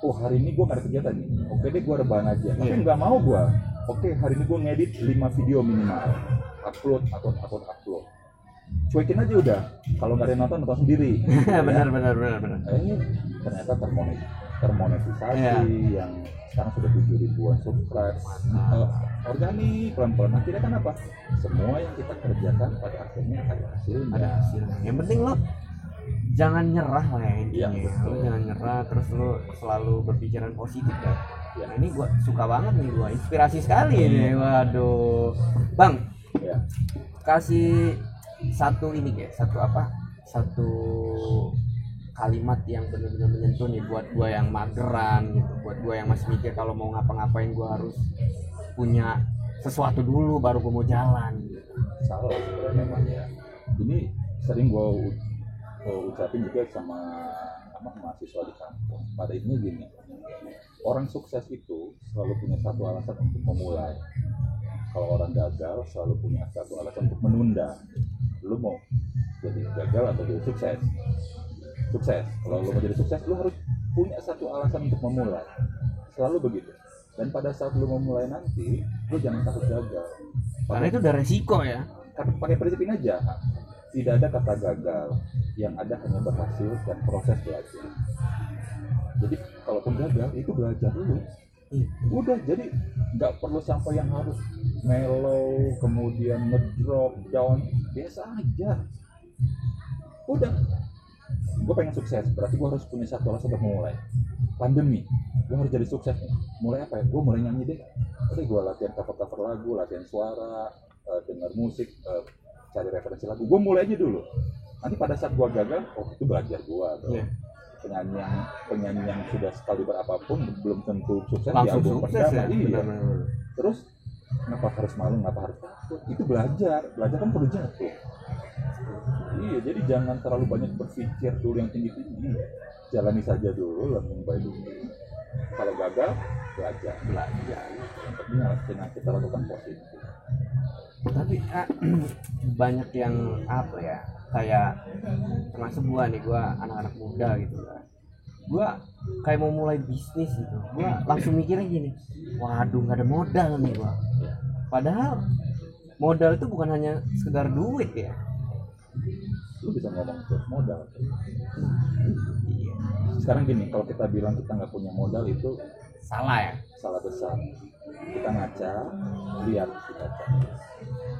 hari ini gue gak ada kegiatan nih, oke deh gue rebahan aja. Tapi nggak mau gue, hari ini gue ngedit 5 video minimal, upload. Cuekin aja udah, kalau nggak ada yang nonton sendiri. Benar. Ini ternyata termonetisasi, yang sekarang sudah 7 ribuan subscribe. Organik pelan-pelan, akhirnya kan apa? Semua yang kita kerjakan pada akhirnya ada hasilnya. Ada hasilnya. Yang penting lo jangan nyerah lah ya intinya. Iya, betul. Lo jangan nyerah, terus lo selalu berpikiran positif ya. Ya. Nah, ini gua suka banget nih, gua inspirasi sekali nih. Waduh. Bang, Ya. kasih satu satu kalimat yang benar-benar menyentuh nih buat gua yang mageran gitu, buat gua yang masih mikir kalau mau ngapa-ngapain gua harus punya sesuatu dulu baru gua mau jalan gitu. Salah sebenarnya memang ya. Ini sering gua ucapin juga sama mahasiswa di kampus. Pada intinya gini, orang sukses itu selalu punya satu alasan untuk memulai. Kalau orang gagal selalu punya satu alasan untuk menunda. Lu mau jadi gagal atau jadi sukses? Sukses. Kalau lu mau jadi sukses, lu harus punya satu alasan untuk memulai. Selalu begitu. Dan pada saat lu memulai nanti, lu jangan takut gagal. Karena itu udah resiko ya. Pakai prinsip ini aja. Tidak ada kata gagal, yang ada hanya berhasil dan proses belajar. Jadi kalaupun gagal itu belajar dulu. Udah, jadi nggak perlu sampai yang harus mellow kemudian ngedrop down, biasa aja. Udah, gue pengen sukses, berarti gue harus punya satu alasan untuk memulai. Pandemi, gue harus jadi sukses nih. Mulai apa ya? Gue mulai nyanyi deh. Oke, gue latihan cover lagu, latihan suara, dengar musik, cari referensi lagu. Gue mulai aja dulu. Nanti pada saat gue gagal, oh itu belajar gue. Yeah. Penyanyi yang sudah sekali berapapun belum tentu sukses di Langsung album sukses pertama. ya. Iya. Benar-benar. Terus kenapa harus malu, kenapa harus takut? Itu belajar kan perlu jatuh. Iya, jadi jangan terlalu banyak berpikir dulu yang tinggi-tinggi. Jalani saja dulu, learning by doing. Kalau gagal, belajar. Yang penting yang kita lakukan positif. Tapi banyak yang apa ya, kayak termasuk gua anak-anak muda gitu kan, gua kayak mau mulai bisnis gitu, gua langsung mikirnya gini, waduh nggak ada modal nih gua. Padahal modal itu bukan hanya sekedar duit ya. Lu bisa ngomong tuh modal. Iya. Sekarang gini, kalau kita bilang kita nggak punya modal itu Salah ya. salah besar. Kita ngaca, lihat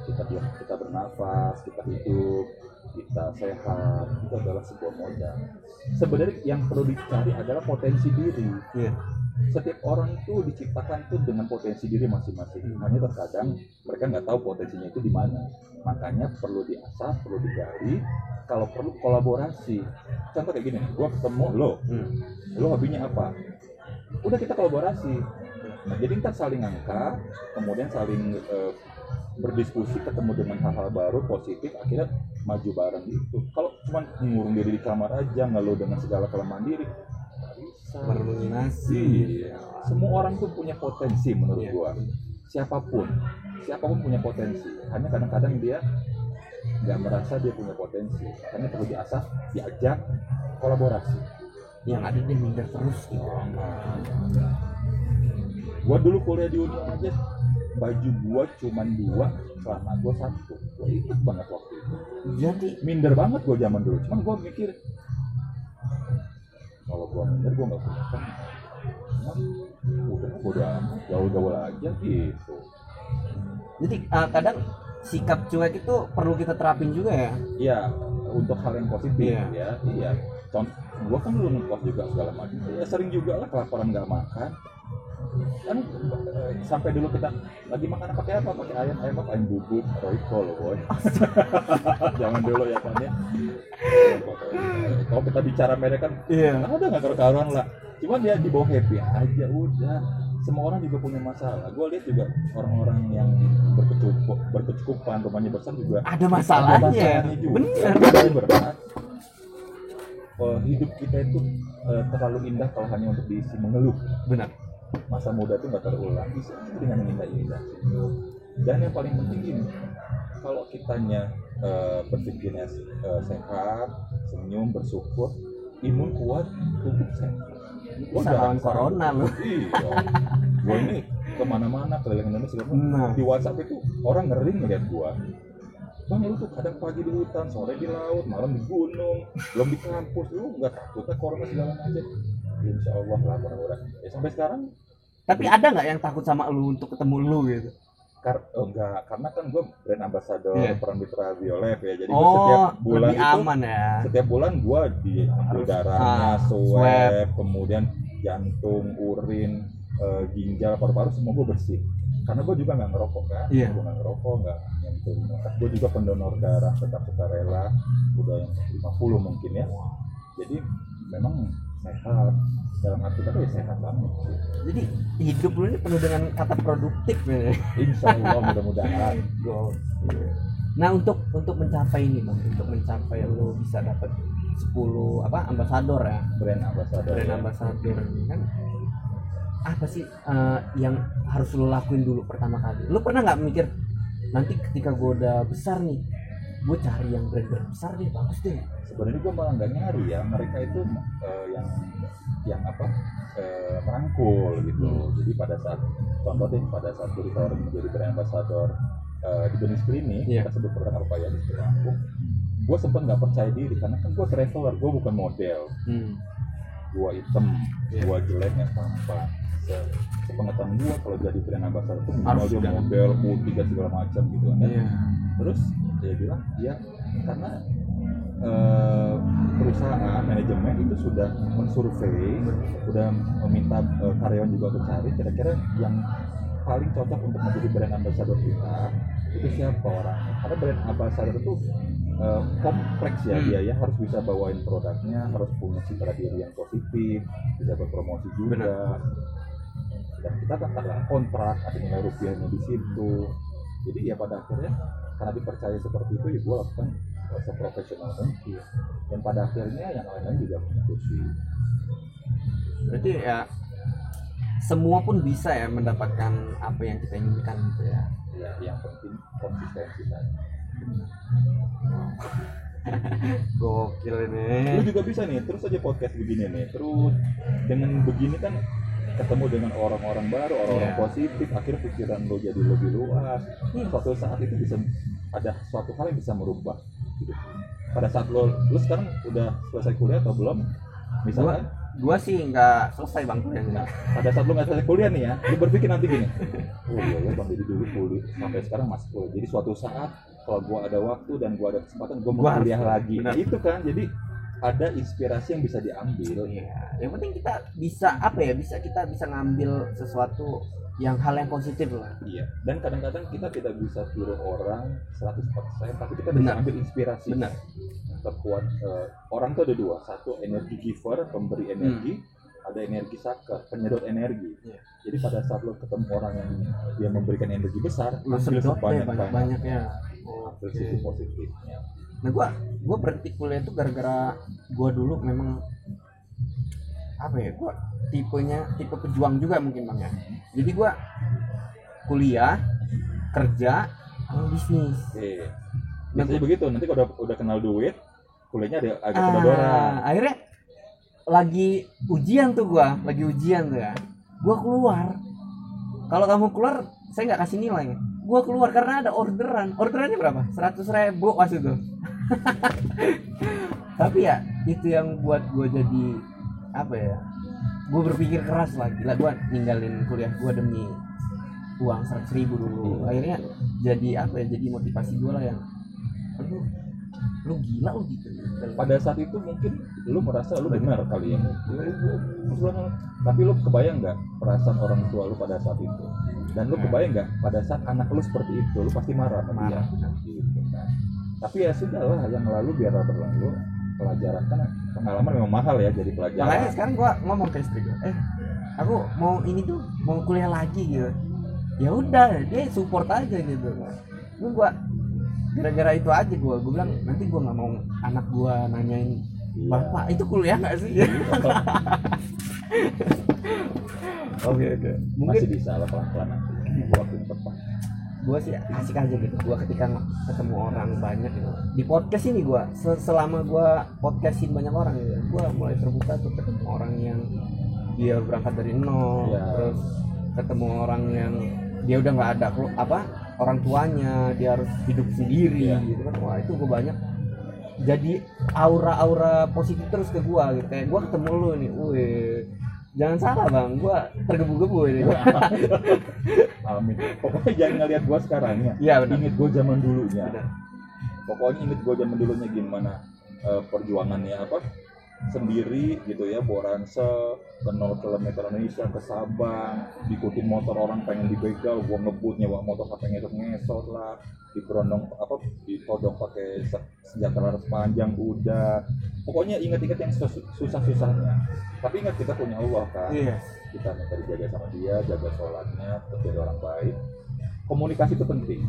kita bernafas, kita hidup, kita sehat, itu adalah sebuah modal. Sebenarnya yang perlu dicari adalah potensi diri. Iya. Setiap orang itu diciptakan tuh dengan potensi diri masing-masing. Hanya terkadang mereka nggak tahu potensinya itu di mana. Makanya perlu diasah, perlu digali. Kalau perlu kolaborasi. Contoh kayak gini, gua ketemu lo hobinya apa? Udah, kita kolaborasi. Nah, jadi ntar saling angkat, kemudian saling berdiskusi, ketemu dengan hal-hal baru positif, akhirnya maju bareng gitu. Kalau cuma ngurung diri di kamar aja, ngeluh dengan segala kelemahan diri, nggak bisa. Berminasi. Iya. Semua orang tuh punya potensi menurut Iya. gua. Siapapun punya potensi. Hanya kadang-kadang dia nggak merasa dia punya potensi. Hanya perlu diasah, diajak, kolaborasi. Yang ada dia minder terus gitu. Gua dulu kuliah di Uni aja, baju gua cuman 2, celana gua 1. Gua ingat banget waktu itu. Jadi Minder banget gua zaman dulu. Cuman gua mikir, kalau gua minder gua nggak punya teman. Cuman udah bodo amat, gaul-gaul aja gitu. kadang sikap cuek itu perlu kita terapin juga ya. Iya, untuk hal yang positif. Iya. Iya. Contoh, gua kan dulu ngekos juga segala macam. Ya sering juga lah kelaparan nggak makan. Kan sampai dulu kita lagi makan pakai apa? Pakai ayam bubuk, Royco loh boy. Jangan dulu ya kan ya. Kalau kita bicara mereka kan, ada nggak karuan lah. Cuman dia dibawa happy aja udah. Semua orang juga punya masalah. Gue lihat juga orang-orang yang berkecukupan, rumahnya besar juga Ada masalahnya. juga. Bener. Berat. Hidup kita itu terlalu indah kalau hanya untuk diisi mengeluh. Benar. Masa muda itu nggak terulang, bisa dengan indah-indah. Dan yang paling penting ini, kalau kitanya berpikirnya sehat, senyum, bersyukur, imun kuat, tubuh sehat. Bisa lawan corona loh. Iya. Gue ini kemana-mana keliling Indonesia, Nah. di WhatsApp itu orang ngering ngeliat gue. Bang, lu tuh kadang pagi di hutan, sore di laut, malam di gunung, belum di kampus, lu nggak takut corona segala macam? insya Allah lah mudah-mudahan. Ya, sampai sekarang Tapi ada nggak yang takut sama lu untuk ketemu lu gitu? enggak, karena kan gue brand ambassador Iya. Peran Mitra Biolef ya, jadi gue setiap bulan lebih itu aman ya. setiap bulan gue diambil Harus, darahnya, swab. swab, kemudian jantung, urin, ginjal, paru-paru semua gue bersih. Karena gue juga nggak ngerokok kan, Iya. gue nggak ngerokok, nggak nyentuh. Gue juga pendonor darah tetap sukarela, udah yang 50 mungkin ya. Jadi memang sehat, dalam arti kata ya sehat banget sih. Jadi hidup lu ini penuh dengan kata produktif ya. Insya Allah mudah-mudahan. Gokil. Nah untuk mencapai ini bang, untuk mencapai lu bisa dapat 10 ambasador ya, Brand ambassador. brand ya. ambassador ini kan apa sih yang harus lu lakuin dulu pertama kali? Lu pernah nggak mikir nanti ketika gue udah besar nih, gue cari yang brand besar deh, bagus deh. Sebenarnya gue malah nggak nyari ya, mereka itu yang merangkul gitu. Jadi pada saat contohnya pada saat gue ditawarin menjadi brand ambassador di Benis Klinik, Iya. kita sebut produk apa ya di Lampung, gue sempat nggak percaya diri karena kan gue traveler, gue bukan model, gue hitam, Iya. gue jelek nggak tampan. Sepengetahuan gue kalau jadi brand ambassador itu Harus minimal dia sudah. model, putih dan segala macam gitu kan. Iya. Terus dia bilang ya karena perusahaan manajemen itu sudah mensurvei, sudah meminta karyawan juga untuk cari kira-kira yang paling cocok untuk menjadi brand ambassador kita itu siapa orang. Karena brand ambassador itu kompleks ya dia ya, harus bisa bawain produknya, harus punya citra diri yang positif, bisa berpromosi juga. Dan kita kan ada kontrak, ada nilai rupiahnya di situ. Jadi ya pada akhirnya karena dipercaya seperti itu ya gue lakukan seprofesional mungkin. Dan pada akhirnya yang lain-lain juga mengikuti. Berarti ya semua pun bisa ya mendapatkan apa yang kita inginkan gitu ya. Ya yang penting konsistensi saja. Gokil Lu ini. juga bisa nih, terus aja podcast begini nih. Terus dengan begini kan ketemu dengan orang-orang baru, orang-orang Iya. positif, akhirnya pikiran lo jadi lebih luas. Suatu saat itu bisa ada suatu hal yang bisa merubah hidup. Pada saat lo sekarang udah selesai kuliah atau belum? Misalkan Gua sih nggak selesai bang kuliahnya. pada saat lo nggak selesai kuliah nih ya, lo berpikir nanti gini, oh iya ya bang, jadi dulu kuliah sampai sekarang masih kuliah. Jadi suatu saat kalau gua ada waktu dan gua ada kesempatan, gua mau Gua kuliah harus- lagi. benar. Nah itu kan, jadi ada inspirasi yang bisa diambil. Iya. Yang penting kita bisa kita bisa ngambil sesuatu yang hal yang positif lah. Iya. Dan kadang-kadang kita tidak bisa tiru orang 100%, tapi kita Benar. bisa ambil inspirasi. Benar. Terkuat orang tuh ada dua, satu energi giver, pemberi energi, ada energi sucker, penyedot energi. Iya. Jadi pada saat lo ketemu orang yang dia memberikan energi besar, Lu ambil sedot deh sebanyak-banyak, banyak ya. ambil sisi positifnya. Nah gua berhenti kuliah itu gara-gara gua dulu memang tipe pejuang juga mungkin bang ya. Jadi gua kuliah, kerja, sama bisnis. Oke. Nah, Biasanya begitu, nanti kalau udah kenal duit, kuliahnya ada agak kedodoran. Akhirnya lagi ujian tuh ya. Gua keluar. Kalau kamu keluar, saya nggak kasih nilai. Gua keluar karena ada orderannya berapa? 100.000 pas itu. Tapi ya itu yang buat gua jadi gua berpikir keras lah. Gila, gua ninggalin kuliah gua demi uang 100.000 dulu. Akhirnya jadi jadi motivasi gua lah yang aduh, lu gila lu gitu. Pada saat itu mungkin lu merasa lu benar kali ya. Tapi lu kebayang nggak perasaan orang tua lu pada saat itu? Dan lu kebayang nggak pada saat anak lu seperti itu, lu pasti marah sama dia. Gitu kan. Tapi ya sudahlah, yang lalu biarlah berlalu. Pelajaran kan pengalaman memang mahal ya, jadi pelajaran. Makanya sekarang gua ngomong ke istri gua, aku mau mau kuliah lagi gitu. Ya udah, dia support aja gitu. Gua gara-gara itu aja gua bilang nanti gua nggak mau anak gua nanyain Iya. bapak itu kuliah nggak sih. Oke. Mungkin Masih bisa lah pelan-pelan nanti. Waktu yang tepat. gue sih asik aja gitu gue ketika ketemu orang banyak gitu di podcast ini gue selama gue podcastin banyak orang gitu gue mulai terbuka tuh ketemu orang yang dia berangkat dari nol Ya. terus ketemu orang yang dia udah nggak ada orang tuanya dia harus hidup sendiri Ya. gitu kan wah itu gue banyak jadi aura positif terus ke gua gitu. Kayak gua ketemu lu nih, wih, jangan salah bang, gua tergebu-gebu ini. Amin. Pokoknya jangan ngeliat gua sekarang ya. Iya, benar. Ingat gua zaman dulunya. Benar. Pokoknya ingat gua zaman dulunya gimana perjuangannya apa sendiri gitu ya, bawa ransel ke 0 km Indonesia ke Sabang, diikutin motor orang pengen dibegal, gua ngebut nyewa motor sampai ngesot lah, diberondong apa ditodong pakai senjata laras panjang udah. Pokoknya ingat-ingat yang susah-susahnya. Tapi ingat kita punya Allah kan. Iya. Kita minta dijaga sama dia, jaga sholatnya, tetap jadi orang baik. Komunikasi itu penting.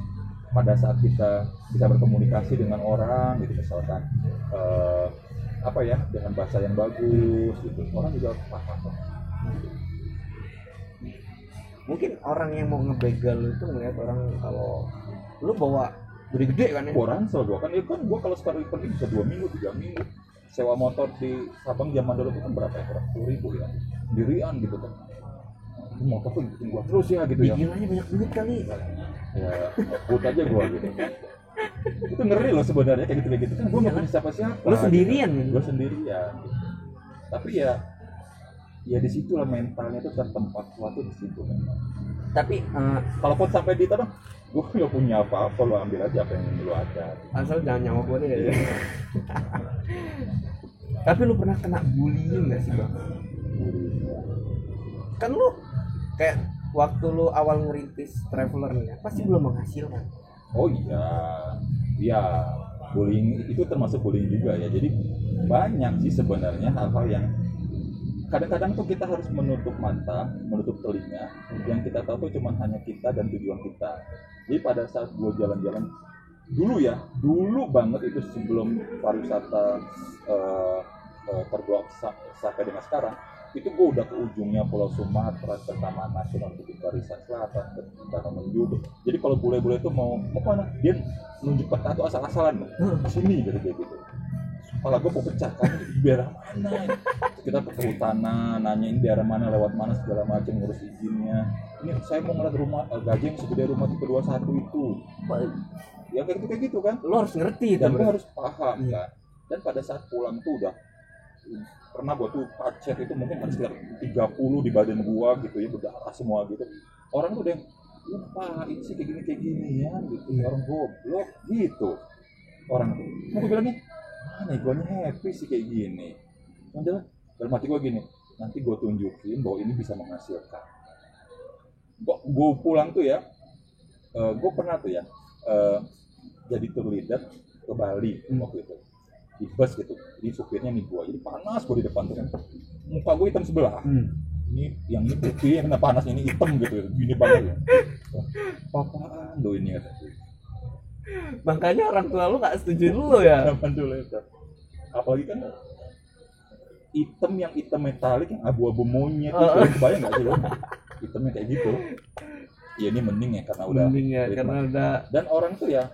Pada saat kita bisa berkomunikasi dengan orang gitu, misalkan apa ya, dengan bahasa yang bagus gitu, orang juga paham. Mungkin orang yang mau ngebegal lu itu ngeliat orang kalau lu bawa gede-gede kan ya. Gua ransel gua kan, gua kalau sekali pergi bisa 2 minggu, 3 minggu. Sewa motor di Sabang zaman dulu itu kan berapa ya? Berapa 10.000 ya. Sendirian gitu kan. Ini motor tuh bikin gua terus ya gitu ya. Bikinannya banyak duit kali. Ya, buat aja gua gitu. Itu ngeri loh sebenarnya kayak gitu kan, gua nggak punya siapa-siapa. Lu sendirian gitu. kan? Gua sendirian. Tapi ya di situlah mentalnya tuh tertempat suatu di situ memang. Tapi Kalaupun sampai di tanah, gue nggak punya apa-apa, lo ambil aja apa yang lo ada. asal jangan nyawa gua deh. Tapi lu pernah kena bullying nggak sih bang? Kan lu kayak waktu lu awal ngerintis traveler nih, pasti belum menghasilkan. Oh iya, bullying itu termasuk bullying juga ya. Jadi banyak sih sebenarnya hal-hal yang kadang-kadang tuh kita harus menutup mata, menutup telinga. Yang kita tahu tuh cuma hanya kita dan tujuan kita. Jadi pada saat gue jalan-jalan dulu banget itu sebelum pariwisata terblok sampai dengan sekarang, itu gue udah ke ujungnya Pulau Sumatera, ke Taman Nasional Bukit Barisan Selatan, ke Danau Menjudu. Jadi kalau bule-bule itu mau mana, dia nunjuk peta itu asal-asalan, sini gitu. Kepala gue mau pecah, kan di daerah mana? Kita ke kehutanan, nanyain daerah mana, lewat mana segala macam, ngurus izinnya. Ini saya mau ngeliat rumah gajah yang segede rumah tipe 21 itu. Ya kayak gitu kan. Lo harus ngerti Dan itu. gue harus paham kan. Dan pada saat pulang tuh udah pernah gue tuh pacet itu mungkin ada sekitar 30 di badan gua gitu ya, berdarah semua gitu. Orang tuh udah yang lupa ini sih kayak gini ya gitu, orang goblok gitu. Orang tuh mau gue bilangnya mana ya, guanya happy sih kayak gini. Udah dalam hati gua gini, nanti gua tunjukin bahwa ini bisa menghasilkan. Gua pulang tuh ya, gua pernah tuh ya jadi tour leader ke Bali waktu itu di bus gitu. Jadi supirnya nih gua, jadi panas gua di depan tuh kan, muka gua hitam sebelah. Ini yang ini putih, yang kena panas ini hitam gitu, gini banget ya. Apaan lo ini kata gue. Makanya orang tua lu gak setuju lu ya. Zaman dulu itu. Apalagi kan hitam metalik yang abu-abu monyet itu, kebayang nggak sih lo? Hitamnya kayak gitu. Ya ini mending ya karena udah. Mending ya karena udah. Dan orang tuh ya,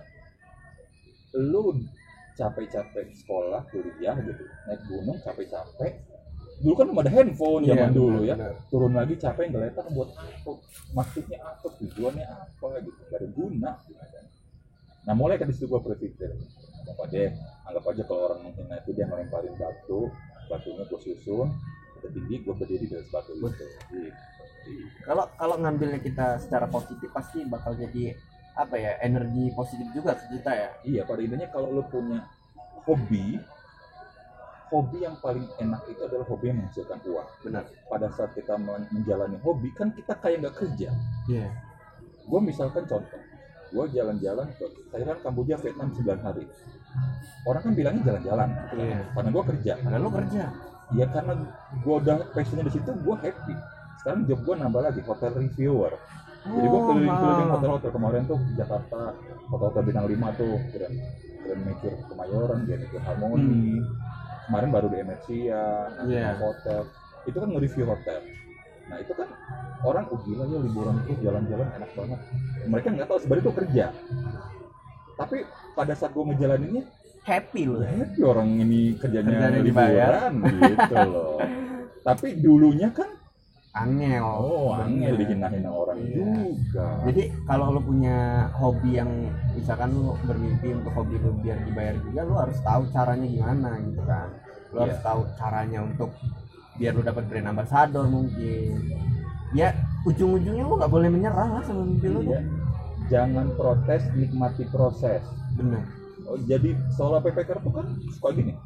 lu capek-capek sekolah, kuliah gitu, naik gunung capek-capek. Dulu kan belum ada handphone zaman dulu ya. Benar. Turun lagi capek ngeletak buat apa? Maksudnya apa? Tujuannya apa gitu? Gak ada guna. Gitu. Nah mulai kan disitu gue berpikir, apa deh, anggap aja kalau orang menghina itu dia ngelemparin batunya gue susun, tinggi gue berdiri di atas batu itu. Kalau ngambilnya kita secara positif pasti bakal jadi apa ya, energi positif juga ke kita ya. Iya, pada intinya kalau lo punya hobi yang paling enak itu adalah hobi yang menghasilkan uang. Benar. Pada saat kita menjalani hobi kan kita kayak nggak kerja. Iya. Gue misalkan contoh, gue jalan-jalan ke Thailand, Kamboja, Vietnam 9 hari. Orang kan bilangnya jalan-jalan, karena gue kerja. Karena lo kerja. Ya karena gue udah passionnya di situ, gue happy. Sekarang job gue nambah lagi, hotel reviewer. Jadi gue keliling-keliling hotel-hotel kemarin tuh di Jakarta, hotel bintang 5 tuh, Grand Mercure Kemayoran, Grand Mercure Harmony. Kemarin baru di Emesia, hotel. Itu kan nge-review hotel. Nah itu kan orang gila ya liburan itu jalan-jalan enak banget. Mereka nggak tahu sebenarnya itu kerja. Tapi pada saat gue ngejalaninnya happy loh. Happy orang ini kerjanya dibayar gitu loh. Tapi dulunya kan angel. Angel dihina-hina orang juga. Jadi kalau lo punya hobi yang misalkan lo bermimpi untuk hobi lo biar dibayar juga, lo harus tahu caranya gimana gitu kan. Lo harus tahu caranya untuk biar lo dapat brand ambassador mungkin. Ya ujung-ujungnya lo nggak boleh menyerah lah sama mimpi lo. Jangan protes, nikmati proses. Bener. Jadi solo PPK itu kan suka gini.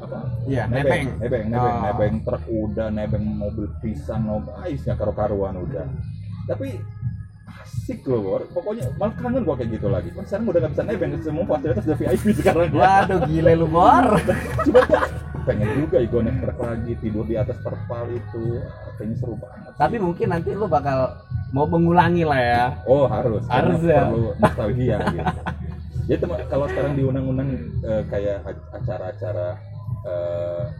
Apa? Iya, nebeng truk udah, nebeng mobil pisang, isnya karu-karuan udah. Tapi asik loh, Bor. Pokoknya malah kangen gua kayak gitu lagi. Kan sekarang udah nggak bisa nebeng, semua fasilitas udah VIP sekarang. Waduh, gile lu, Bor. Coba pengen juga Igo naik truk lagi, tidur di atas terpal itu, kayaknya seru banget. Tapi mungkin nanti lu bakal mau mengulangi lah ya. Oh harus ya. Perlu nostalgia gitu. Jadi kalau sekarang di undang-undang kayak acara-acara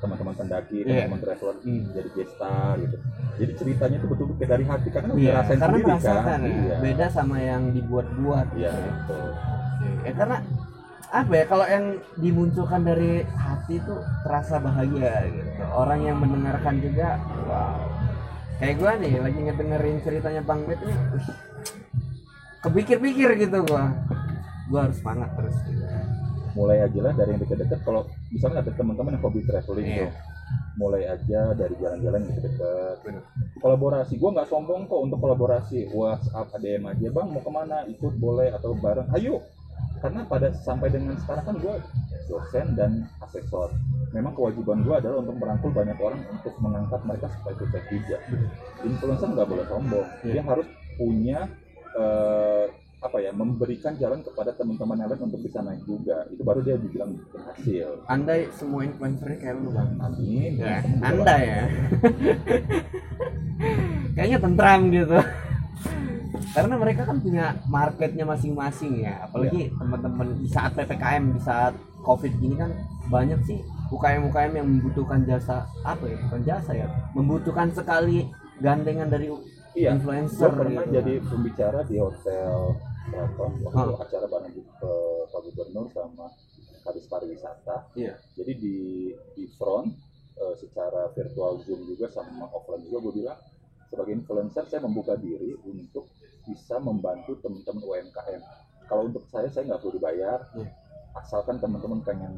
teman-teman pendaki, teman-teman traveler jadi guest star gitu. Jadi ceritanya itu betul-betul kayak dari hati karena udah rasain karena sendiri merasakan, kan. Ya. Beda sama yang dibuat-buat. Iya, betul. Ya, karena apa ya, kalau yang dimunculkan dari hati itu terasa bahagia gitu. Orang yang mendengarkan juga, wow. Kayak gua nih lagi ngedengerin ceritanya Bang Bet nih, kepikir-pikir gitu gua harus semangat terus gitu. Mulai aja lah dari yang deket-deket. Kalau misalnya ada teman-teman yang hobi traveling tuh, mulai aja dari jalan-jalan yang deket-deket. Kolaborasi, gue nggak sombong kok untuk kolaborasi. WhatsApp, ADM aja, bang mau kemana, ikut boleh atau bareng, ayo. Karena sampai dengan sekarang kan gue dosen dan asesor. Memang kewajiban gue adalah untuk merangkul banyak orang untuk mengangkat mereka supaya sukses juga. Influencer nggak boleh sombong, dia harus punya memberikan jalan kepada teman-teman yang lain untuk bisa naik juga. Itu baru dia dibilang berhasil. Andai semua influencernya kayak lu, Bang. Amin. Ya, Anda ya. Kayaknya tentram gitu. Karena mereka kan punya marketnya masing-masing ya. Apalagi teman-teman di saat PPKM, di saat COVID gini kan banyak sih UKM-UKM yang membutuhkan jasa bukan jasa ya. Membutuhkan sekali gandengan dari influencer. Gue pernah gitu. jadi pembicara di hotel waktu acara bareng Pak Gubernur sama Kadis Pariwisata. Jadi di front secara virtual Zoom juga sama offline juga, gue bilang sebagai influencer saya membuka diri untuk bisa membantu teman-teman UMKM. Kalau untuk saya nggak perlu dibayar, asalkan teman-teman pengen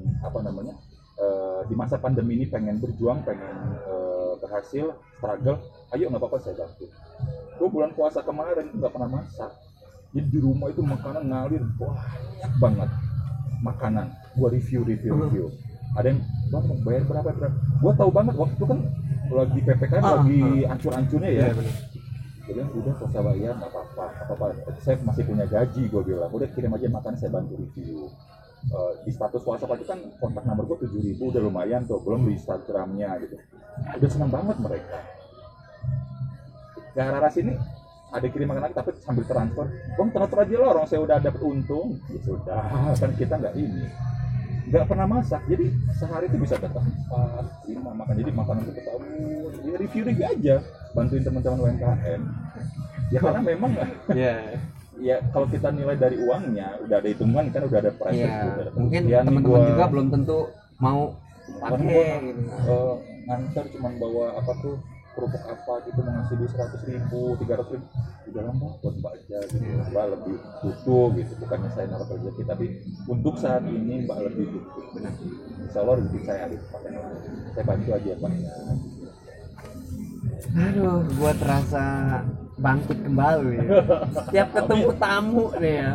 di masa pandemi ini pengen berjuang, pengen berhasil, struggle, ayo nggak apa-apa saya bantu. Gue bulan puasa kemarin nggak pernah masak. Jadi di rumah itu makanan ngalir banyak banget makanan. Gua review. Ada yang bang bayar berapa? Gua tahu banget waktu itu kan lagi PPKM lagi ancur-ancurnya ya. Jadi udah selesai bayar nggak apa-apa. Saya masih punya gaji, gue bilang. Udah kirim aja makanan, saya bantu review. Di status WhatsApp aja kan kontak nomor gue 7.000 udah lumayan tuh, belum di Instagramnya gitu. Udah senang banget mereka. Gara-gara sini ada kiriman lagi tapi sambil transfer, bang transfer aja loh, orang saya udah dapat untung. Ya sudah, kan kita nggak pernah masak, jadi sehari itu bisa dapat 4-5 makan. Jadi makanan itu tahu, ya review aja, bantuin teman-teman UMKM. Ya karena memang ya kalau kita nilai dari uangnya udah ada hitungan kan, udah ada price. Mungkin teman-teman juga belum tentu mau pakai nganter cuman bawa kerupuk apa gitu, mau ngasih duit 100.000, 300.000, udah lama buat mbak aja gitu. Mbak lebih butuh gitu, bukannya saya naruh rezeki, tapi untuk saat ini mbak lebih butuh. Insya Allah rezeki saya ada pakai, saya bantu aja Pak. Aduh, gua terasa bangkit kembali. Setiap ketemu tamu nih ya,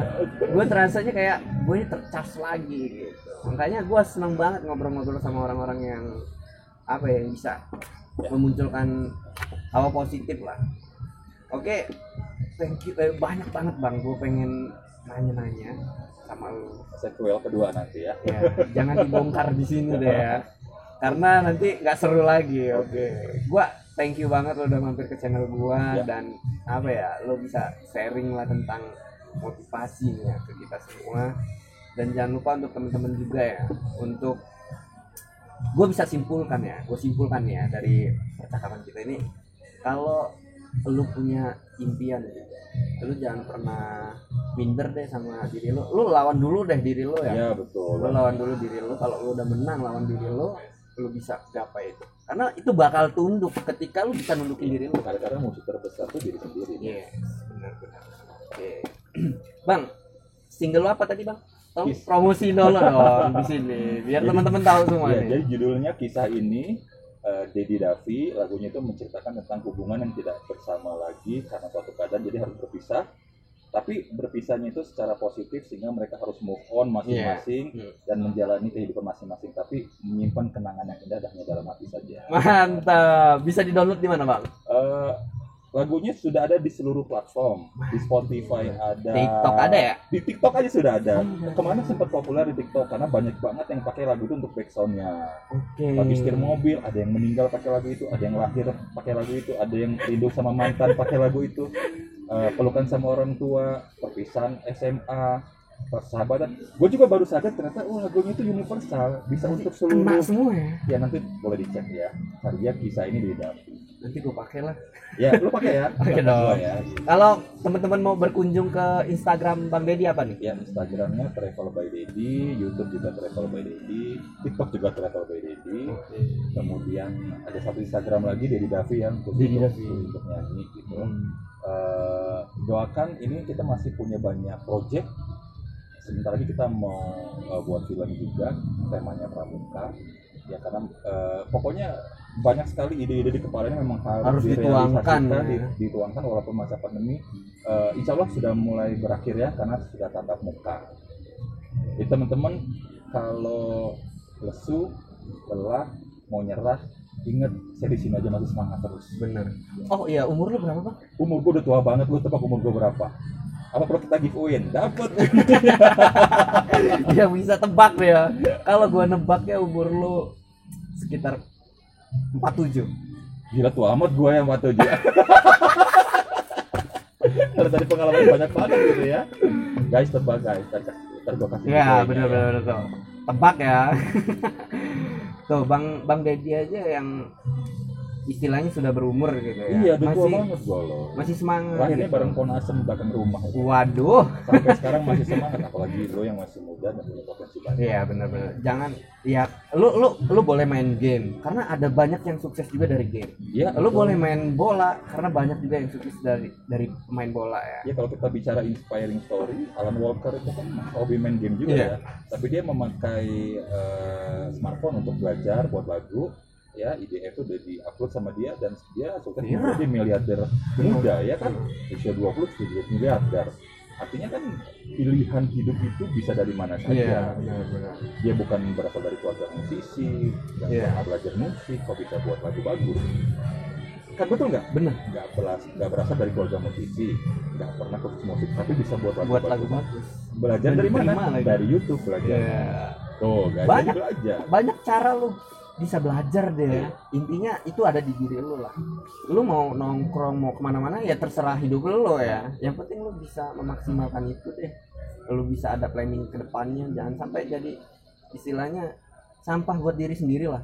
gua terasanya kayak gue ini tercas lagi gitu. Makanya gua senang banget ngobrol-ngobrol sama orang-orang yang yang bisa memunculkan hawa positif lah. Oke, thank you, banyak banget Bang. Gue pengen nanya-nanya sama lu. Sequel kedua nanti ya. Jangan dibongkar di sini deh ya, karena nanti nggak seru lagi. Oke. Gua thank you banget lo udah mampir ke channel gua dan lo bisa sharing lah tentang motivasi nih ya ke kita semua. Dan jangan lupa untuk teman-teman juga ya, untuk gue simpulkan ya dari percakapan kita ini, kalau lu punya impian gitu, lu jangan pernah minder deh sama diri lu lawan dulu deh diri lu ya. Iya betul. Lu lawan dulu diri lu, kalau lu udah menang lawan diri lu, lu bisa gapai itu? Karena itu bakal tunduk ketika lu bisa nundukin diri lu. Kadang-kadang musuh terbesar tuh diri sendiri. Yes, benar. Oke. Bang, single lu apa tadi, Bang? Tolong promosi dulu dong di sini biar teman-teman tahu semua ya, nih. Jadi judulnya Kisah Ini, Dedi Davi. Lagunya itu menceritakan tentang hubungan yang tidak bersama lagi karena suatu keadaan jadi harus berpisah. Tapi berpisahnya itu secara positif sehingga mereka harus move on masing-masing dan menjalani kehidupan masing-masing, tapi menyimpan kenangan yang indah hanya dalam hati saja. Mantap. Bisa di-download di mana, Bang? Lagunya sudah ada di seluruh platform, di Spotify ada, TikTok ada ya? Di TikTok aja sudah ada. Kemana sempat populer di TikTok karena banyak banget yang pakai lagu itu untuk backsoundnya. Oke. Lagi setir mobil, ada yang meninggal pakai lagu itu, ada yang lahir pakai lagu itu, ada yang rindu sama mantan pakai lagu itu, pelukan sama orang tua, perpisahan SMA, persahabatan. Gue juga baru sadar ternyata lagunya itu universal, bisa untuk seluruh. Kena semua ya? Ya nanti boleh dicek ya. Karya Kisah Ini di Davi. Nanti gue pakai lah. Ya, lu pakai ya? Pakai dong. Ya. Kalau teman-teman mau berkunjung ke Instagram Bang Dedi apa nih? Ya, Instagramnya Travel by Dedi, YouTube juga Travel by Dedi, TikTok juga Travel by Dedi. Kemudian ada satu Instagram lagi Dedi Davi yang khusus untuk nyanyi gitu. Doakan ini kita masih punya banyak project. Sebentar lagi kita mau buat film juga, temanya pramuka. Ya karena pokoknya banyak sekali ide-ide di kepalanya memang harus dituangkan dituangkan walaupun masa pandemi insya Allah sudah mulai berakhir ya karena sudah tatap muka. Jadi teman-teman kalau lesu, lelah, mau nyerah, ingat saya di sini aja masih semangat terus. Bener. Oh iya, umur lu berapa, Bang? Umur gua udah tua banget, lu tebak umur gua berapa? Apa perlu kita giveaway? Dapat. Ya bisa tebak ya. Kalau gua nebak ya umur lu sekitar 47. Gila tua amat gua yang 47. Kalau dari pengalaman banyak banget gitu ya. Guys, tebak guys. Ntar gua kasih. Ya, benar tuh. Tebak ya. Tuh, Bang Dedi aja yang istilahnya sudah berumur gitu ya. Iya, udah tua banget gua loh. Masih semangat. Lahirnya gitu. bareng pohon asem belakang rumah. Waduh. Sampai sekarang masih semangat, apalagi lo yang masih muda dan punya potensi banyak. Iya, benar. Jangan ya lu boleh main game karena ada banyak yang sukses juga dari game. Iya, Lu boleh main bola karena banyak juga yang sukses dari pemain bola ya. Ya kalau kita bicara inspiring story, Alan Walker itu kan hobi main game juga ya. Tapi dia memakai smartphone untuk belajar buat lagu. Ya, IDF itu udah di-upload sama dia dan dia sukses menjadi miliarder muda ya kan. Usia 20 sudah jadi miliarder. Artinya kan pilihan hidup itu bisa dari mana saja. Iya, benar. Dia bukan berasal dari keluarga musisi, yang pernah belajar musik, kok bisa buat lagu bagus. Kan betul nggak? Benar. Nggak berasal dari keluarga musisi, nggak pernah kursus musik, tapi bisa buat lagu bagus. Belajar Dan dari mana? lagi. Dari YouTube belajar. Tuh, guys, banyak belajar. Banyak cara lu bisa belajar deh. Intinya itu ada di diri lu lah. Lu mau nongkrong mau kemana-mana ya terserah hidup lu ya. Yang penting lu bisa memaksimalkan itu deh. Lu bisa ada planning ke depannya. Jangan sampai jadi istilahnya sampah buat diri sendiri lah.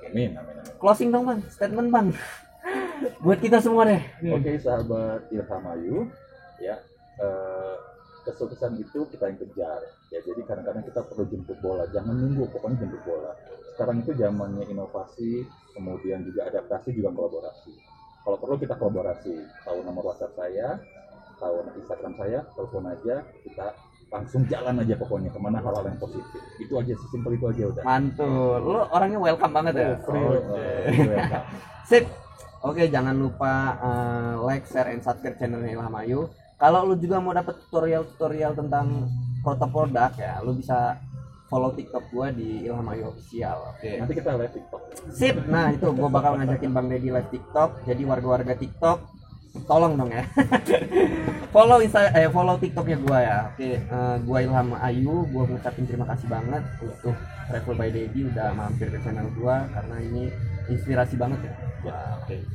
Amin. Closing dong Bang, statement Bang. Buat kita semua deh. Oke, sahabat Ilham Ayu, ya kesuksesan itu kita yang kejar. Ya jadi kadang-kadang kita perlu jemput bola. Jangan nunggu, pokoknya jemput bola. Sekarang itu zamannya inovasi, kemudian juga adaptasi, juga kolaborasi. Kalau perlu kita kolaborasi. Tahu nomor WhatsApp saya, tahu Instagram saya, telepon aja, kita langsung jalan aja pokoknya kemana hal-hal yang positif. Itu aja, sesimpel itu aja udah. Mantul. Lo orangnya welcome banget ya. Welcome. Sip. Oke, jangan lupa like, share, and subscribe channelnya Ilham Ayu. Kalau lu juga mau dapat tutorial tentang produk ya, lu bisa follow TikTok gua di Ilham Ayu Official. Oke. Nanti kita live TikTok. Sip. Nah, itu gua bakal ngajakin Bang Dedi live TikTok. Jadi warga-warga TikTok tolong dong ya. follow TikToknya gua ya. Oke, gua Ilham Ayu, gua ngucapin terima kasih banget untuk Travel by Dedi udah mampir ke channel gua karena ini inspirasi banget ya. Oke.